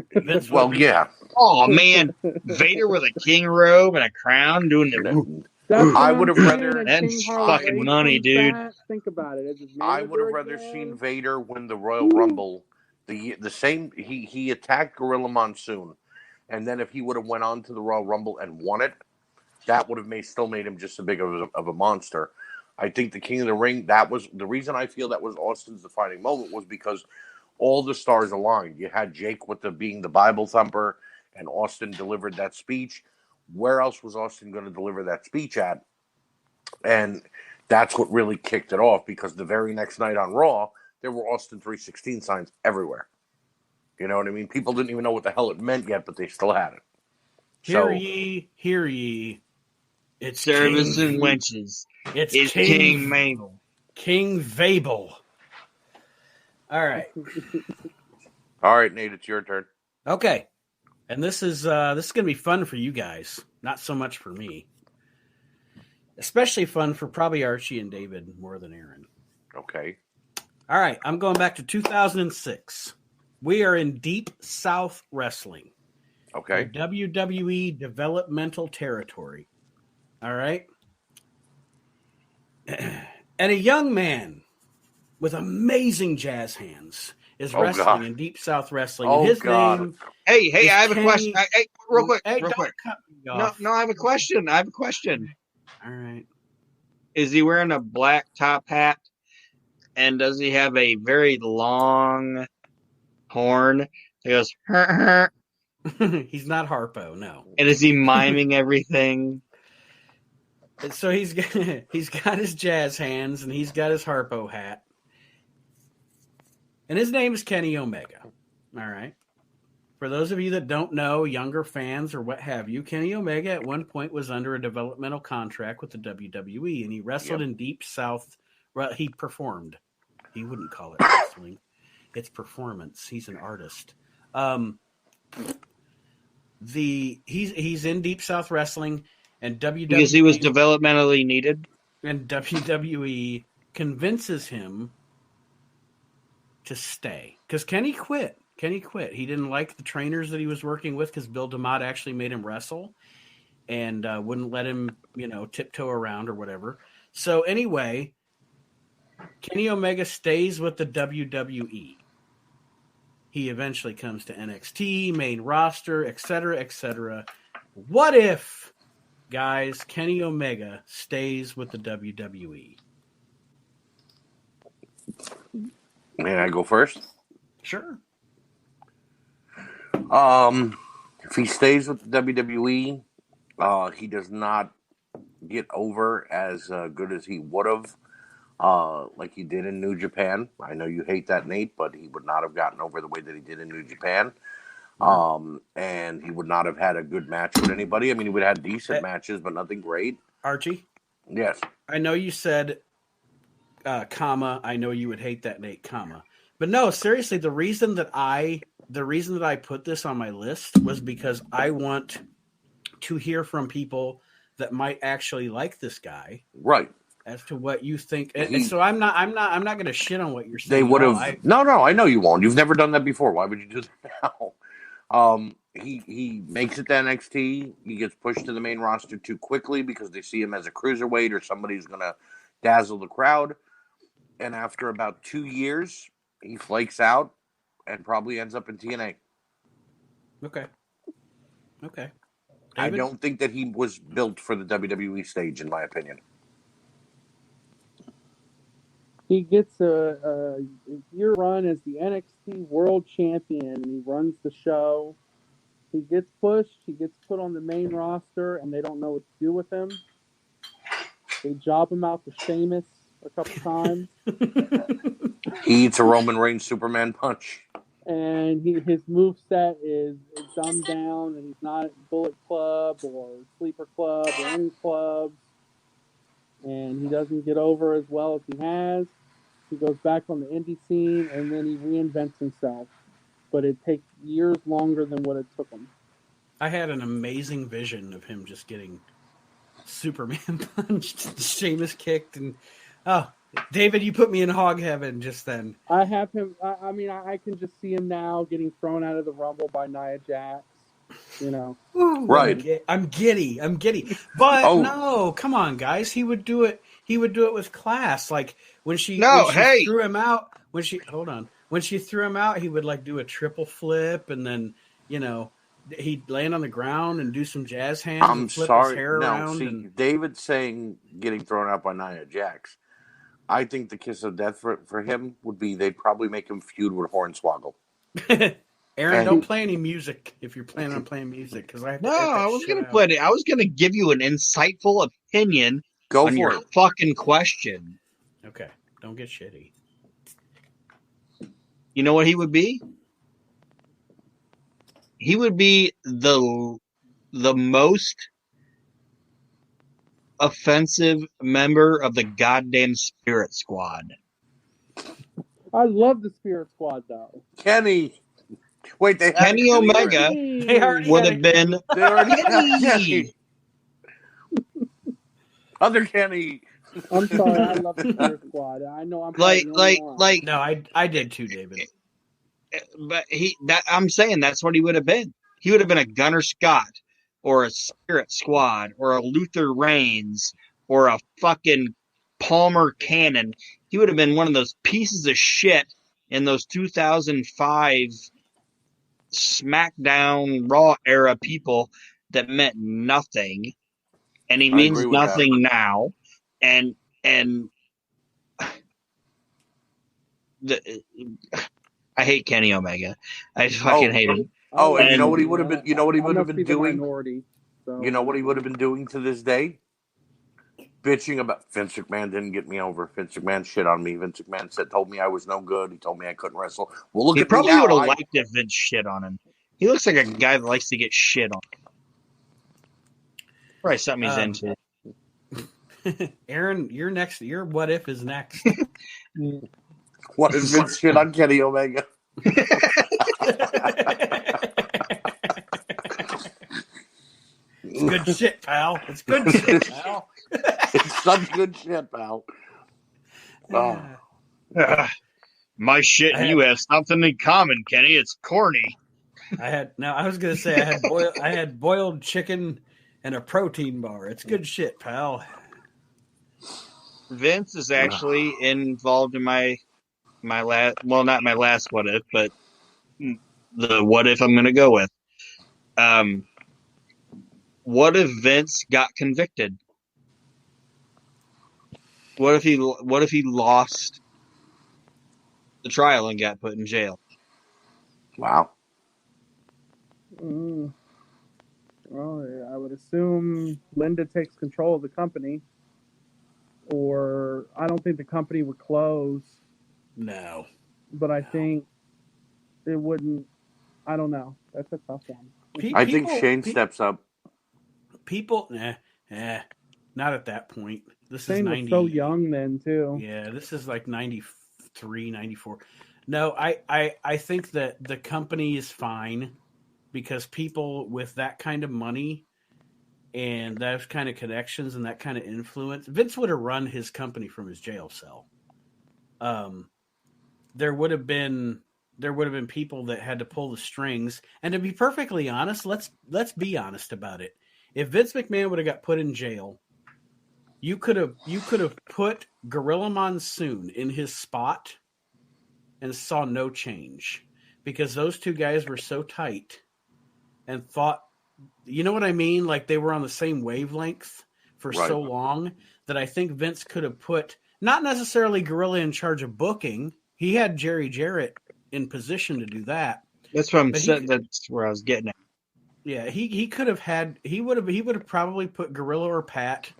Well, yeah. Oh man, Vader with a king robe and a crown doing the. I would have rather. That's fucking money, dude. Think about it. I would have rather seen Vader win the Royal Rumble. The same. He attacked Gorilla Monsoon, and then if he would have went on to the Royal Rumble and won it, that would have still made him just as big of a monster. I think the King of the Ring. That was the reason I feel that was Austin's defining moment, was because all the stars aligned. You had Jake with being the Bible thumper, and Austin delivered that speech. Where else was Austin going to deliver that speech at? And that's what really kicked it off, because the very next night on Raw, there were Austin 316 signs everywhere. You know what I mean? People didn't even know what the hell it meant yet, but they still had it. Hear ye, hear ye. It's Service King, and wenches. It's King Mabel. King Vabel. All right. All right, Nate, it's your turn. Okay. And this is going to be fun for you guys. Not so much for me. Especially fun for probably Archie and David more than Aaron. Okay. All right. I'm going back to 2006. We are in Deep South Wrestling. Okay. WWE developmental territory. All right. And a young man with amazing jazz hands is wrestling in Deep South Wrestling. And his name. Hey, I have a question. Hey, real quick. Hey, real quick. No, I have a question. All right. Is he wearing a black top hat? And does he have a very long horn? He goes, her. He's not Harpo, no. And is he miming everything? So he's got his jazz hands and he's got his Harpo hat. And his name is Kenny Omega. All right. For those of you that don't know, younger fans or what have you, Kenny Omega at one point was under a developmental contract with the WWE, and he wrestled in Deep South. Well, he performed. He wouldn't call it wrestling. It's performance. He's an artist. He's in Deep South Wrestling, and WWE, because he was developmentally needed, and WWE convinces him to stay because Kenny quit. He didn't like the trainers that he was working with because Bill DeMott actually made him wrestle and wouldn't let him, tiptoe around or whatever. So anyway, Kenny Omega stays with the WWE. He eventually comes to NXT, main roster, etc., etc. What if, guys, Kenny Omega stays with the WWE? May I go first? Sure. If he stays with the WWE, he does not get over as good as he would have, like he did in New Japan. I know you hate that, Nate, but he would not have gotten over the way that he did in New Japan. And he would not have had a good match with anybody. I mean, he would have had decent matches, but nothing great. Archie? Yes. I know you said, I know you would hate that, Nate, comma. But no, seriously, the reason that I put this on my list was because I want to hear from people that might actually like this guy, right? As to what you think. And so I'm not going to shit on what you're saying. They would have. No, I know you won't. You've never done that before. Why would you do that now? He makes it to NXT. He gets pushed to the main roster too quickly because they see him as a cruiserweight or somebody who's going to dazzle the crowd. And after about 2 years, he flakes out and probably ends up in TNA. Okay. David? I don't think that he was built for the WWE stage, in my opinion. He gets a year run as the NXT World Champion, and he runs the show. He gets pushed. He gets put on the main roster, and they don't know what to do with him. They job him out to Sheamus a couple times. He eats a Roman Reigns Superman punch. And his moveset is dumbed down, and he's not at Bullet Club or Sleeper Club or any clubs. And he doesn't get over as well as he has. He goes back on the indie scene, and then he reinvents himself. But it takes years longer than what it took him. I had an amazing vision of him just getting Superman punched, Sheamus kicked, and David, you put me in hog heaven just then. I have him. I can just see him now getting thrown out of the Rumble by Nia Jax. Ooh, right. I'm giddy. But no, come on, guys. He would do it with class. Like when she threw him out, when she threw him out, he would like do a triple flip and then, he'd land on the ground and do some jazz hands and flip his hair around. See, David's saying getting thrown out by Nia Jax. I think the kiss of death for him would be they'd probably make him feud with Hornswoggle. Aaron, don't play any music if you're planning on playing music, because I was going to play it. I was going to give you an insightful opinion on your fucking question. Okay, don't get shitty. You know what he would be? He would be the most offensive member of the goddamn Spirit Squad. I love the Spirit Squad, though. Kenny. Wait, Kenny Omega would have been Kenny. Other Kenny. I'm sorry, I love the Spirit Squad. I know I'm like. No, I did too, David. But I'm saying that's what he would have been. He would have been a Gunner Scott or a Spirit Squad or a Luther Reigns or a fucking Palmer Cannon. He would have been one of those pieces of shit in those 2005 SmackDown Raw era people that meant nothing, and he means nothing now. And I hate Kenny Omega. I fucking hate him. Oh, and you know what he would have been? You know what he would have been doing? So. You know what he would have been doing to this day? Bitching about Vince McMahon didn't get me over. Vince McMahon shit on me. Vince McMahon told me I was no good. He told me I couldn't wrestle. Well, look at me now. He probably would have liked if Vince shit on him. He looks like a guy that likes to get shit on. Probably something he's into. Aaron, you're next. Your what if is next. What if Vince shit on Kenny Omega? It's good shit, pal. It's good shit, pal. It's such good shit, pal. My shit and you have something in common, Kenny. It's corny. I was gonna say I had boiled chicken and a protein bar. It's good shit, pal. Vince is actually involved in my last, well, not my last what if, but the what if I'm going to go with. What if Vince got convicted? What if he lost the trial and got put in jail? Wow. Well, I would assume Linda takes control of the company, or I don't think the company would close. No. But I think it wouldn't. I don't know. That's a tough one. I think Shane steps up. People, not at that point. Shane was so young then, too. Yeah, this is like 93, 94. No, I think that the company is fine because people with that kind of money and those kind of connections and that kind of influence, Vince would have run his company from his jail cell. There would have been people that had to pull the strings. And to be perfectly honest, let's be honest about it. If Vince McMahon would have got put in jail, you could have put Gorilla Monsoon in his spot and saw no change because those two guys were so tight and thought, you know what I mean? Like they were on the same wavelength for so long that I think Vince could have put not necessarily Gorilla in charge of booking. He had Jerry Jarrett in position to do that. That's what I'm saying. That's where I was getting at. Yeah, he could have had. He would have probably put Gorilla or Pat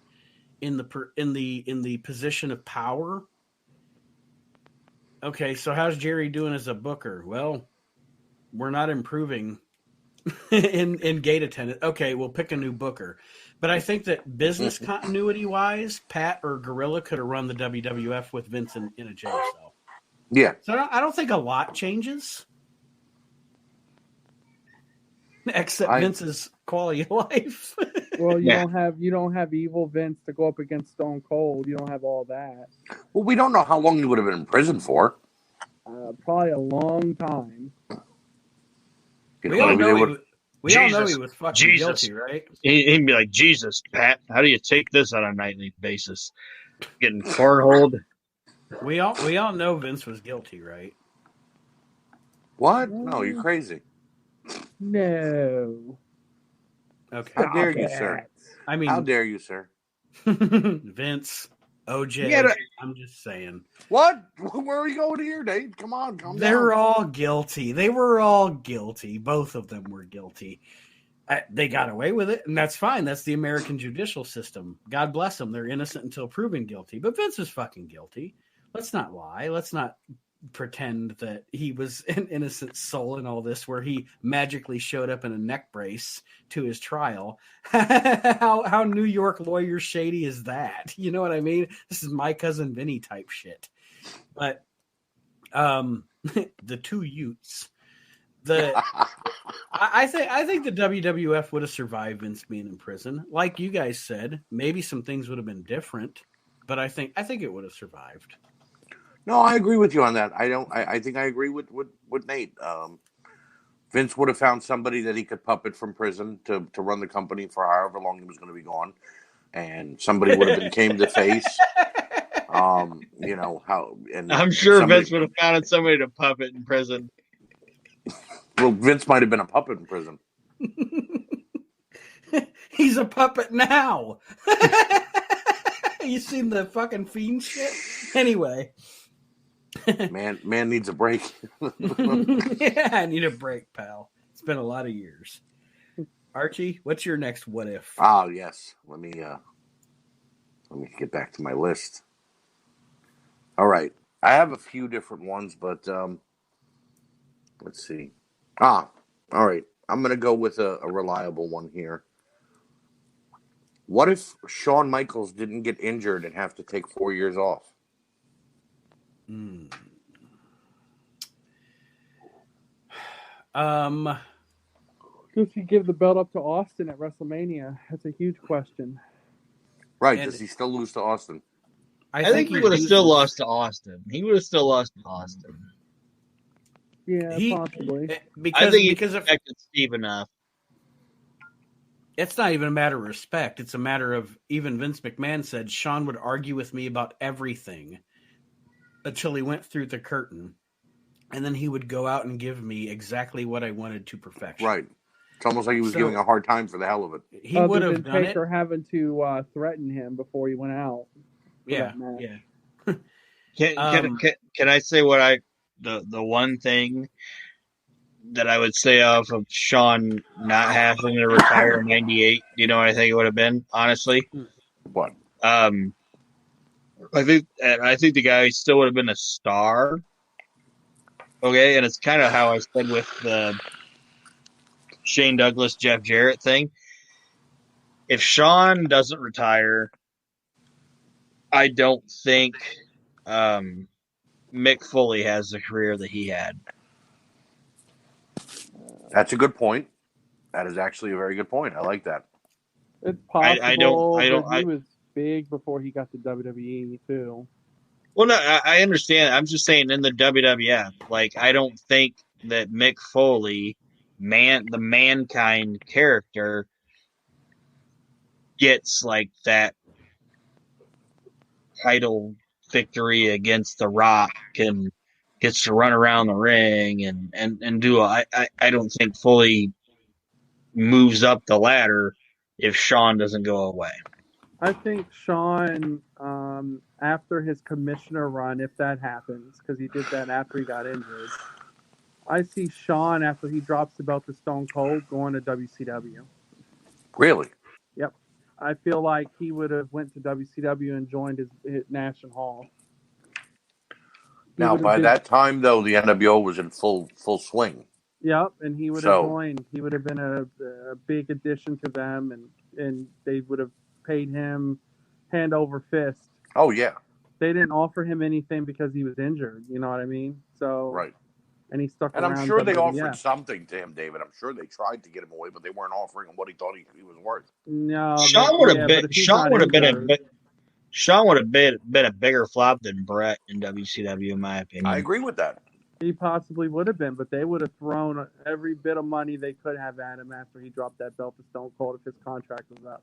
in the position of power. Okay, so how's Jerry doing as a booker? Well, we're not improving in gate attendance. Okay, we'll pick a new booker. But I think that business continuity wise, Pat or Gorilla could have run the WWF with Vince in a jail cell. Yeah. So I don't think a lot changes, except Vince's quality of life. Well, you don't have evil Vince to go up against Stone Cold. You don't have all that. Well, we don't know how long he would have been in prison for. Probably a long time. We We all know he was fucking guilty, right? He'd be like, Jesus, Pat, how do you take this on a nightly basis? Getting cornholed. We all know Vince was guilty, right? What? No, you're crazy. No. Okay. How dare you, sir? I mean, how dare you, sir? Vince, OJ. I'm just saying. What? Where are we going here, Nate? Come on, calm down. They're all guilty. They were all guilty. Both of them were guilty. They got away with it, and that's fine. That's the American judicial system. God bless them. They're innocent until proven guilty. But Vince is fucking guilty. Let's not lie. Let's not pretend that he was an innocent soul in all this, where he magically showed up in a neck brace to his trial. How New York lawyer shady is that? You know what I mean? This is My Cousin Vinny type shit. But the two Utes. I think the WWF would have survived Vince being in prison. Like you guys said, maybe some things would have been different, but I think it would have survived. No, I agree with you on that. I think I agree with Nate. Vince would have found somebody that he could puppet from prison to run the company for however long he was going to be gone, and somebody would have became the face. You know how? And I'm sure Vince would have found somebody to puppet in prison. Well, Vince might have been a puppet in prison. He's a puppet now. You seen the fucking Fiend shit? Anyway. Man needs a break. Yeah, I need a break, pal. It's been a lot of years. Archie, what's your next what if? Oh, yes. Let me get back to my list. All right. I have a few different ones, but let's see. All right. I'm going to go with a reliable one here. What if Shawn Michaels didn't get injured and have to take 4 years off? Does he give the belt up to Austin at WrestleMania? That's a huge question. Right. Does he still lose to Austin? I think he would have still lost to Austin. He would have still lost to Austin. Yeah, possibly. I think because affected Steve enough. It's not even a matter of respect. It's a matter of, even Vince McMahon said, Shawn would argue with me about everything until he went through the curtain. And then he would go out and give me exactly what I wanted to perfection. Right. It's almost like he was giving a hard time for the hell of it. He would have done it. Taker having to threaten him before he went out. Yeah. Can I say what the one thing that I would say off of Shawn not having to retire in '98? Do you know what I think it would have been? Honestly, what? I think the guy still would have been a star. Okay, and it's kind of how I said with the Shane Douglas, Jeff Jarrett thing. If Shawn doesn't retire, I don't think Mick Foley has the career that he had. That's a good point. That is actually a very good point. I like that. It's possible. He was big before he got to WWE too. Well, no, I understand. I'm just saying in the WWF, like, I don't think that Mick Foley, the Mankind character, gets like that title victory against The Rock and gets to run around the ring and do I don't think Foley moves up the ladder if Shawn doesn't go away. I think Shawn, after his commissioner run, if that happens, because he did that after he got injured, I see Shawn, after he drops the belt to Stone Cold, going to WCW. Really? Yep. I feel like he would have went to WCW and joined his Nash and Hall. Now, by that time, though, the NWO was in full swing. Yep, and he would have joined. He would have been a big addition to them, and they would have paid him hand over fist. Oh, yeah. They didn't offer him anything because he was injured. You know what I mean? So right. And he stuck around. And I'm sure they offered something to him, David. I'm sure they tried to get him away, but they weren't offering him what he thought he was worth. No, Shawn would have been a bigger flop than Brett in WCW, in my opinion. I agree with that. He possibly would have been, but they would have thrown every bit of money they could have at him after he dropped that belt to Stone Cold if his contract was up.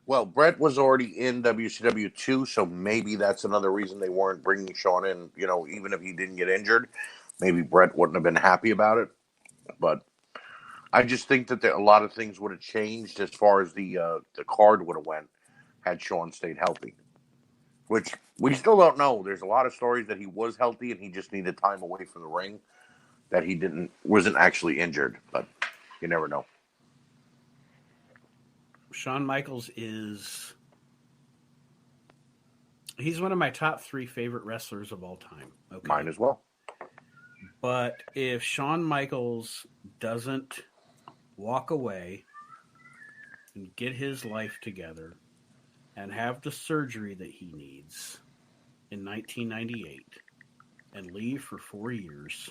Well, Brett was already in WCW too, so maybe that's another reason they weren't bringing Shawn in. Even if he didn't get injured, maybe Brett wouldn't have been happy about it. But I just think that a lot of things would have changed as far as the card would have went had Shawn stayed healthy, which we still don't know. There's a lot of stories that he was healthy and he just needed time away from the ring, that he wasn't actually injured, but you never know. Shawn Michaels he's one of my top 3 favorite wrestlers of all time. Okay. Mine as well. But if Shawn Michaels doesn't walk away and get his life together and have the surgery that he needs in 1998 and leave for 4 years,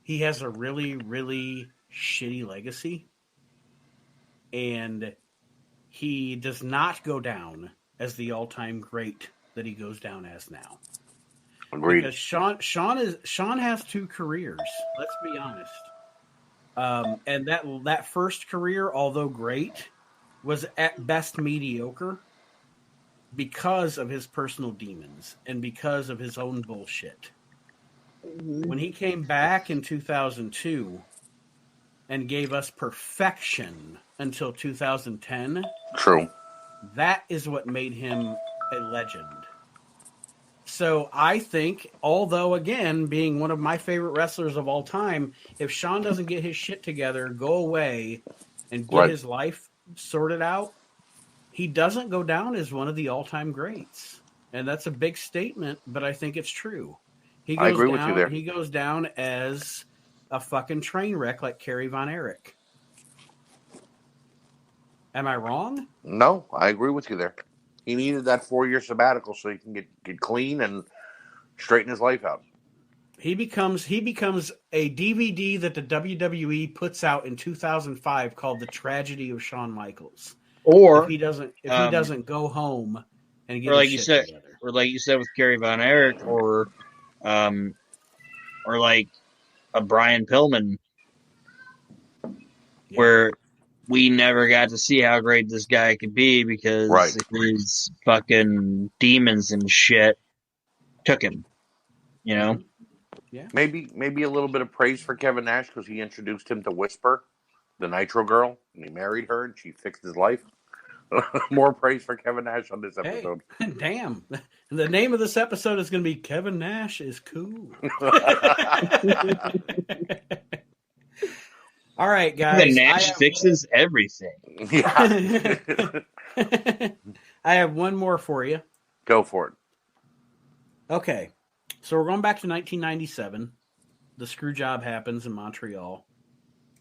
he has a really, really shitty legacy. And he does not go down as the all-time great that he goes down as now. Agreed. Because Shawn has 2 careers. Let's be honest. And that first career, although great, was at best mediocre because of his personal demons and because of his own bullshit. When he came back in 2002 and gave us perfection until 2010, true, that is what made him a legend. So I think, although, again, being one of my favorite wrestlers of all time, if Shawn doesn't get his shit together, go away, and get his life sorted out, he doesn't go down as one of the all-time greats. And that's a big statement, but I think it's true. I agree with you there. He goes down as a fucking train wreck like Kerry Von Erich. Am I wrong? No, I agree with you there. He needed that 4-year sabbatical so he can get clean and straighten his life out. He becomes a DVD that the WWE puts out in 2005 called "The Tragedy of Shawn Michaels." Or if he doesn't go home and get like his you shit said, together. or like you said with Kerry Von Erich, or like a Brian Pillman, where we never got to see how great this guy could be because his fucking demons and shit took him. Yeah. Maybe a little bit of praise for Kevin Nash because he introduced him to Whisper, the Nitro girl, and he married her and she fixed his life. More praise for Kevin Nash on this episode. Hey, damn. The name of this episode is going to be Kevin Nash is Cool. All right, guys. Kevin Nash fixes everything. Yeah. I have one more for you. Go for it. Okay. So we're going back to 1997. The screw job happens in Montreal.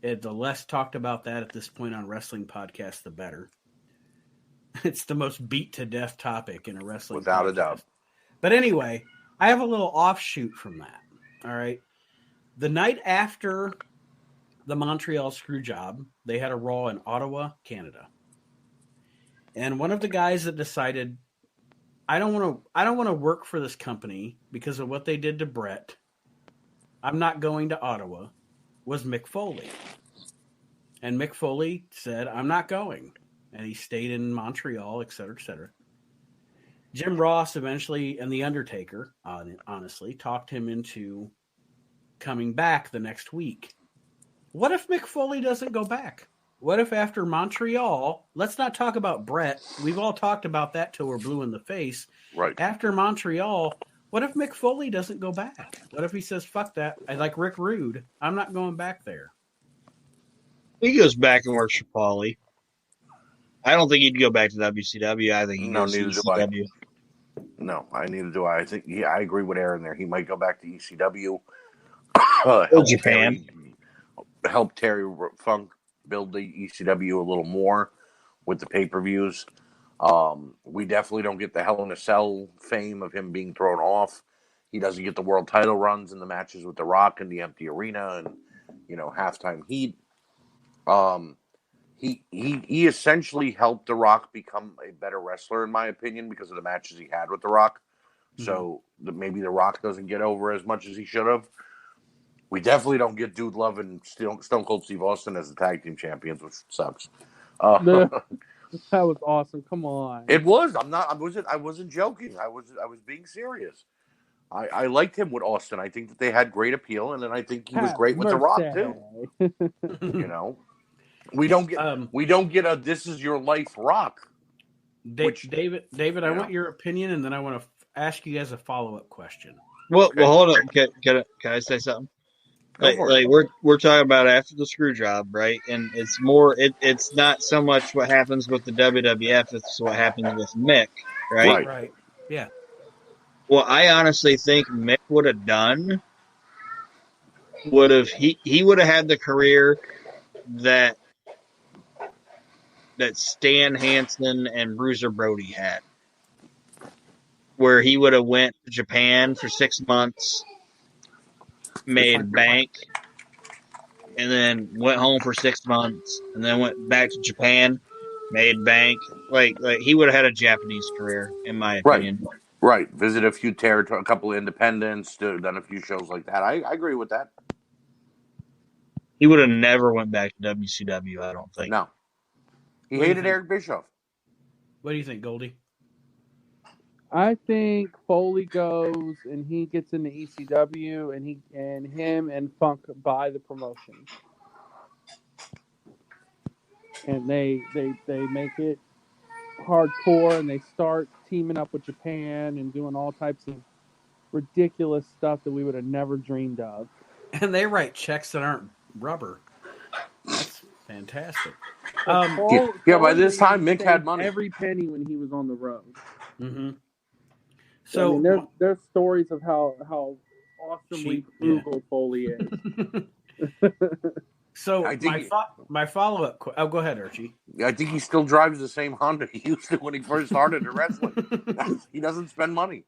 The less talked about that at this point on wrestling podcasts, the better. It's the most beat to death topic in a wrestling without podcast. A doubt. But anyway, I have a little offshoot from that. All right. The night after the Montreal screw job, they had a Raw in Ottawa, Canada. And one of the guys that decided, I don't want to work for this company because of what they did to Brett. I'm not going to Ottawa, was Mick Foley. And Mick Foley said, I'm not going. And he stayed in Montreal, et cetera, et cetera. Jim Ross eventually, and The Undertaker, honestly, talked him into coming back the next week. What if Mick Foley doesn't go back? What if after Montreal, let's not talk about Brett. We've all talked about that till we're blue in the face. Right. After Montreal, what if Mick Foley doesn't go back? What if he says, fuck that? I like Rick Rude. I'm not going back there. He goes back and works for Paulie. I don't think he'd go back to WCW. I think he goes to ECW. No, neither do I. I think I agree with Aaron there. He might go back to ECW. Japan. Help Terry Funk build the ECW a little more with the pay-per-views. We definitely don't get the Hell in a Cell fame of him being thrown off. He doesn't get the world title runs in the matches with The Rock in the empty arena and, halftime heat. He essentially helped The Rock become a better wrestler, in my opinion, because of the matches he had with The Rock. So maybe The Rock doesn't get over as much as he should have. We definitely don't get Dude Love and Stone Cold Steve Austin as the tag team champions, which sucks. That was awesome. Come on. It was. I wasn't joking. I was being serious. I liked him with Austin. I think that they had great appeal, and then I think he was great with The Rock too. You know, we don't get a "This Is Your Life" Rock. David, I want your opinion, and then I want to ask you guys a follow-up question. Well, hold on. Can I say something? Like we're talking about after the screw job, right? And it's more. It's not so much what happens with the WWF; it's what happens with Mick, right? Right. Yeah. Well, I honestly think Mick would have he would have had the career that Stan Hansen and Bruiser Brody had, where he would have went to Japan for 6 months, made bank, and then went home for 6 months, and then went back to Japan, made bank. Like he would have had a Japanese career, in my opinion. Right. Visit a few territory, a couple of independents, done a few shows like that. I agree with that. He would have never went back to WCW, I don't think. No. He hated Eric Bischoff. What do you think, Goldie? I think Foley goes and he gets into ECW, and him and Funk buy the promotion, and they make it hardcore, and they start teaming up with Japan and doing all types of ridiculous stuff that we would have never dreamed of. And they write checks that aren't rubber. That's fantastic. By this time, Mick had money. Every penny when he was on the road. Mm-hmm. So I mean, there's stories of how awesomely frugal Foley is. So my follow-up. Oh, go ahead, Archie. I think he still drives the same Honda he used to when he first started in wrestling. He doesn't spend money.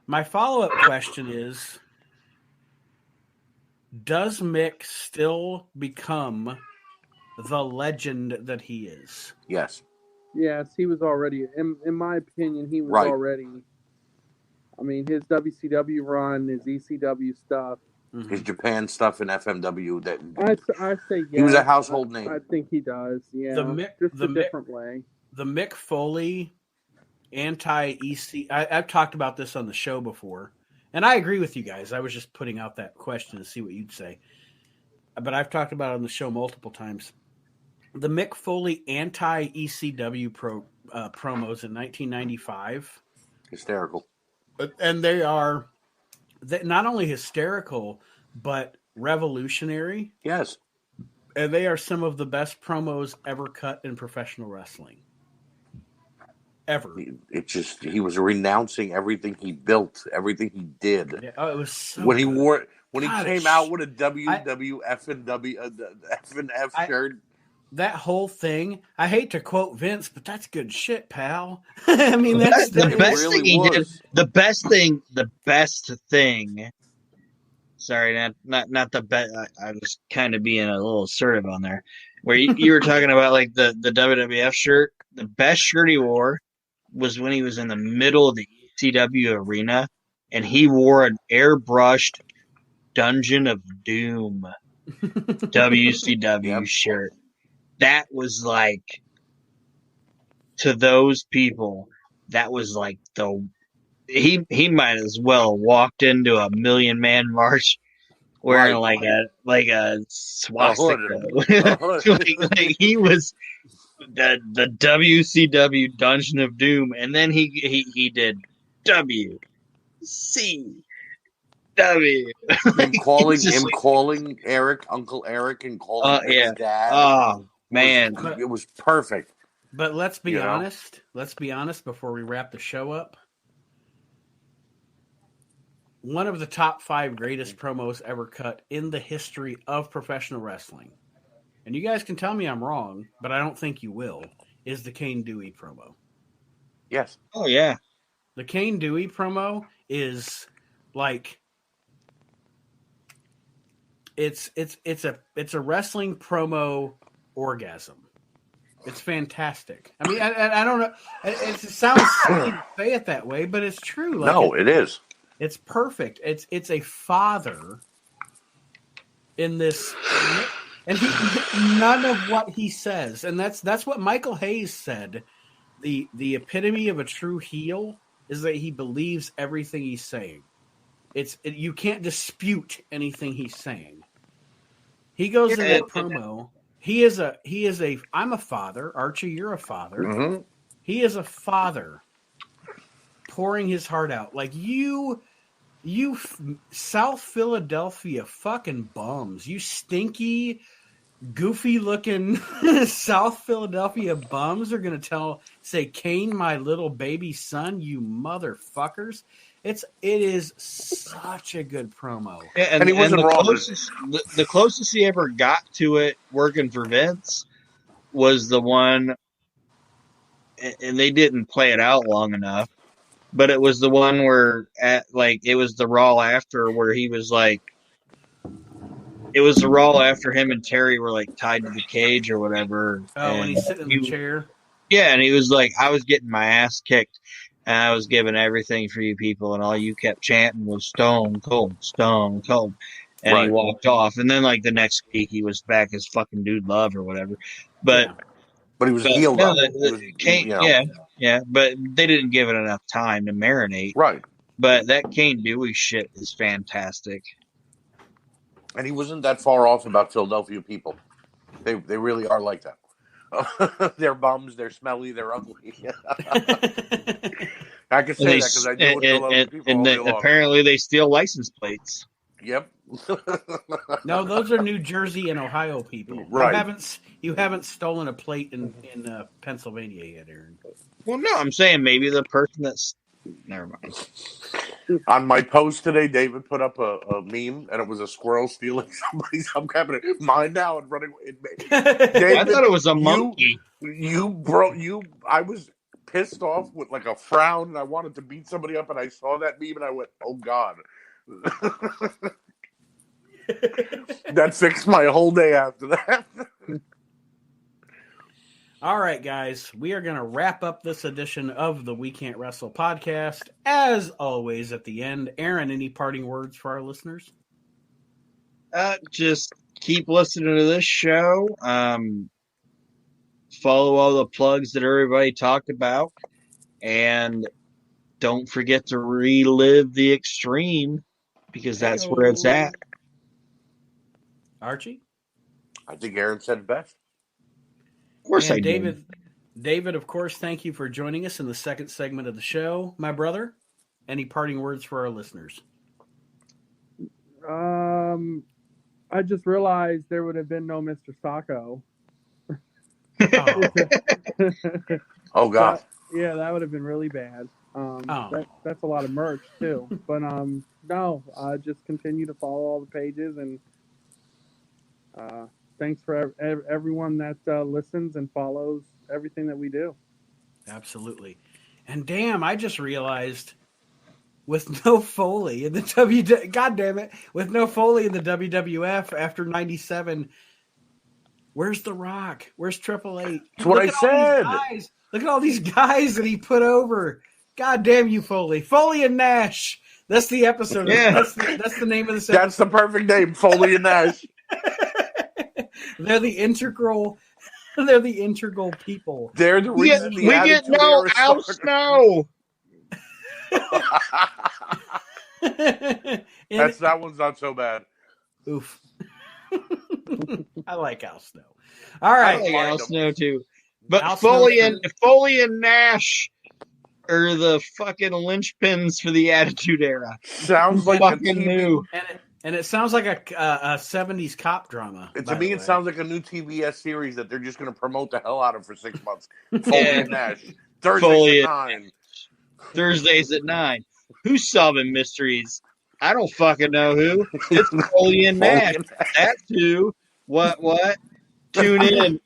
My follow-up question is: does Mick still become the legend that he is? Yes. Yes, he was already. In my opinion, he was already. I mean, his WCW run, his ECW stuff, his Japan stuff in FMW. That I say yes. He was a household name. I think he does. Yeah, different way. The Mick Foley anti-EC. I've talked about this on the show before, and I agree with you guys. I was just putting out that question to see what you'd say, but I've talked about it on the show multiple times. The Mick Foley anti-ECW promos in 1995. Hysterical. And they are not only hysterical, but revolutionary. Yes. And they are some of the best promos ever cut in professional wrestling. Ever. He was renouncing everything he built, everything he did. Yeah, it was so when good. He came out with a WWF and F shirt. That whole thing, I hate to quote Vince, but that's good shit, pal. I mean, that's the best really thing he did. The best thing. Sorry, not the best. I was kind of being a little assertive on there. Where you were talking about like the WWF shirt. The best shirt he wore was when he was in the middle of the ECW arena, and he wore an airbrushed Dungeon of Doom WCW shirt. That was like, to those people, that was like he might as well walked into a Million Man March wearing like a swastika. like he was the WCW Dungeon of Doom, and then he did WCW. Him calling Eric, Uncle Eric, and calling his dad. Oh man, it was perfect. But let's be honest. Let's be honest before we wrap the show up. One of the top 5 greatest promos ever cut in the history of professional wrestling, and you guys can tell me I'm wrong, but I don't think you will, is the Kane Dewey promo. Yes. Oh yeah. The Kane Dewey promo is like it's a wrestling promo orgasm. It's fantastic. I mean, I don't know. It sounds silly to say it that way, but it's true. Like No, it is. It's perfect. It's a father in this, and none of what he says, and that's what Michael Hayes said. The epitome of a true heel is that he believes everything he's saying. You can't dispute anything he's saying. He goes in that promo. He is a. I'm a father, Archie. You're a father. Mm-hmm. He is a father, pouring his heart out. Like you South Philadelphia fucking bums. You stinky, goofy looking South Philadelphia bums are going to say, Kane, my little baby son, you motherfuckers. It is such a good promo. Yeah, and he wasn't wrong. The closest he ever got to it working for Vince was the one, and they didn't play it out long enough, but it was the one where it was the Raw after where he was like, it was the Raw after him and Terry were like tied to the cage or whatever. Oh, and he's sitting in the chair. Yeah, and he was like, I was getting my ass kicked, and I was giving everything for you people, and all you kept chanting was Stone Cold, Stone Cold. And he walked off. And then, like, the next week, he was back as fucking Dude Love or whatever. But he was healed up. Yeah, but they didn't give it enough time to marinate. Right. But that Kane Dewey shit is fantastic. And he wasn't that far off about Philadelphia people. They really are like that. They're bums, they're smelly, they're ugly. I can say that because I deal with Philadelphia people all day long. Apparently they steal license plates. Yep. No, those are New Jersey and Ohio people. Right. You haven't stolen a plate in Pennsylvania yet, Aaron. Well, no, I'm saying maybe the person that's... Never mind. On my post today, David put up a meme, and it was a squirrel stealing somebody's hub cabinet. Mine now and running. David, I thought it was a monkey. I was pissed off with like a frown, and I wanted to beat somebody up, and I saw that meme, and I went, "Oh God." That fixed my whole day after that. All right, guys, we are going to wrap up this edition of the We Can't Wrestle podcast. As always, at the end, Aaron, any parting words for our listeners? Just keep listening to this show. Follow all the plugs that everybody talked about. And don't forget to relive the Extreme, because that's where it's at. Archie? I think Aaron said it best. Of course, and David, of course, thank you for joining us in the second segment of the show. My brother, any parting words for our listeners? I just realized there would have been no Mr. Sacco. Oh God. That would have been really bad. That's a lot of merch too. But no, just continue to follow all the pages, and thanks for everyone that listens and follows everything that we do. Absolutely. And damn, I just realized with no Foley in the God damn it, with no Foley in the WWF after 97, where's The Rock? Where's Triple H? That's what I said. Look at all these guys that he put over. God damn you, Foley. Foley and Nash. That's the episode. Yeah. That's the name of this episode. That's the perfect name, Foley and Nash. They're the integral people. They're the reason we get no Al Snow. That one's not so bad. Oof. I like Al Snow. All right. I like Al Snow too. But Foley and Nash are the fucking linchpins for the Attitude Era. Sounds like fucking new. And it sounds like a 70s cop drama. To me, it sounds like a new TBS series that they're just going to promote the hell out of for 6 months. Foley and Nash. Thursdays at 9. Thursdays at 9. Who's solving mysteries? I don't fucking know who. It's Foley and Nash. That's who. What? Tune in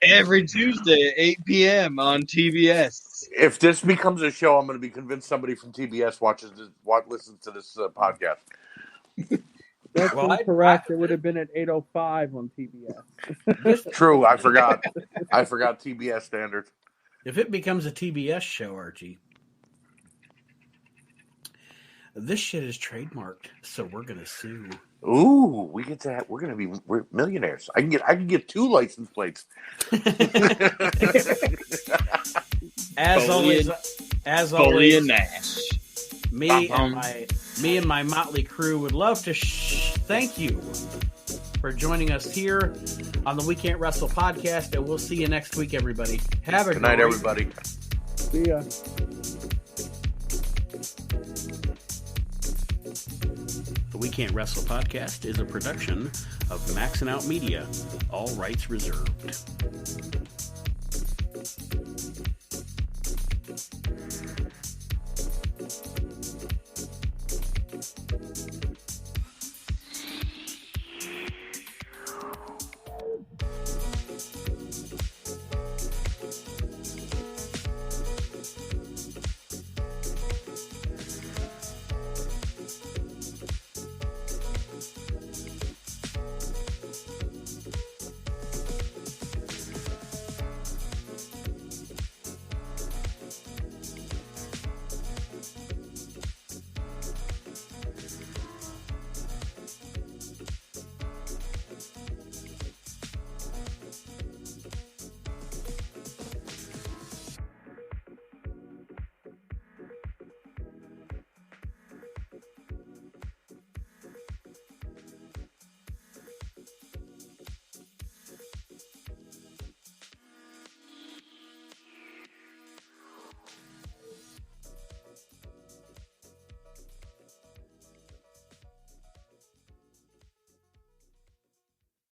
every Tuesday at 8 p.m. on TBS. If this becomes a show, I'm going to be convinced somebody from TBS listens to this podcast. That's incorrect. It would have been at 8:05 on TBS. True, I forgot. I forgot TBS standards. If it becomes a TBS show, Archie, this shit is trademarked, so we're gonna sue. Ooh, we're millionaires. I can get 2 license plates. As always, and Nash. me and my motley crew would love to thank you for joining us here on the We Can't Wrestle podcast, and we'll see you next week, everybody. Have a good night, everybody. See ya. The We Can't Wrestle podcast is a production of Maxin' Out Media. All rights reserved.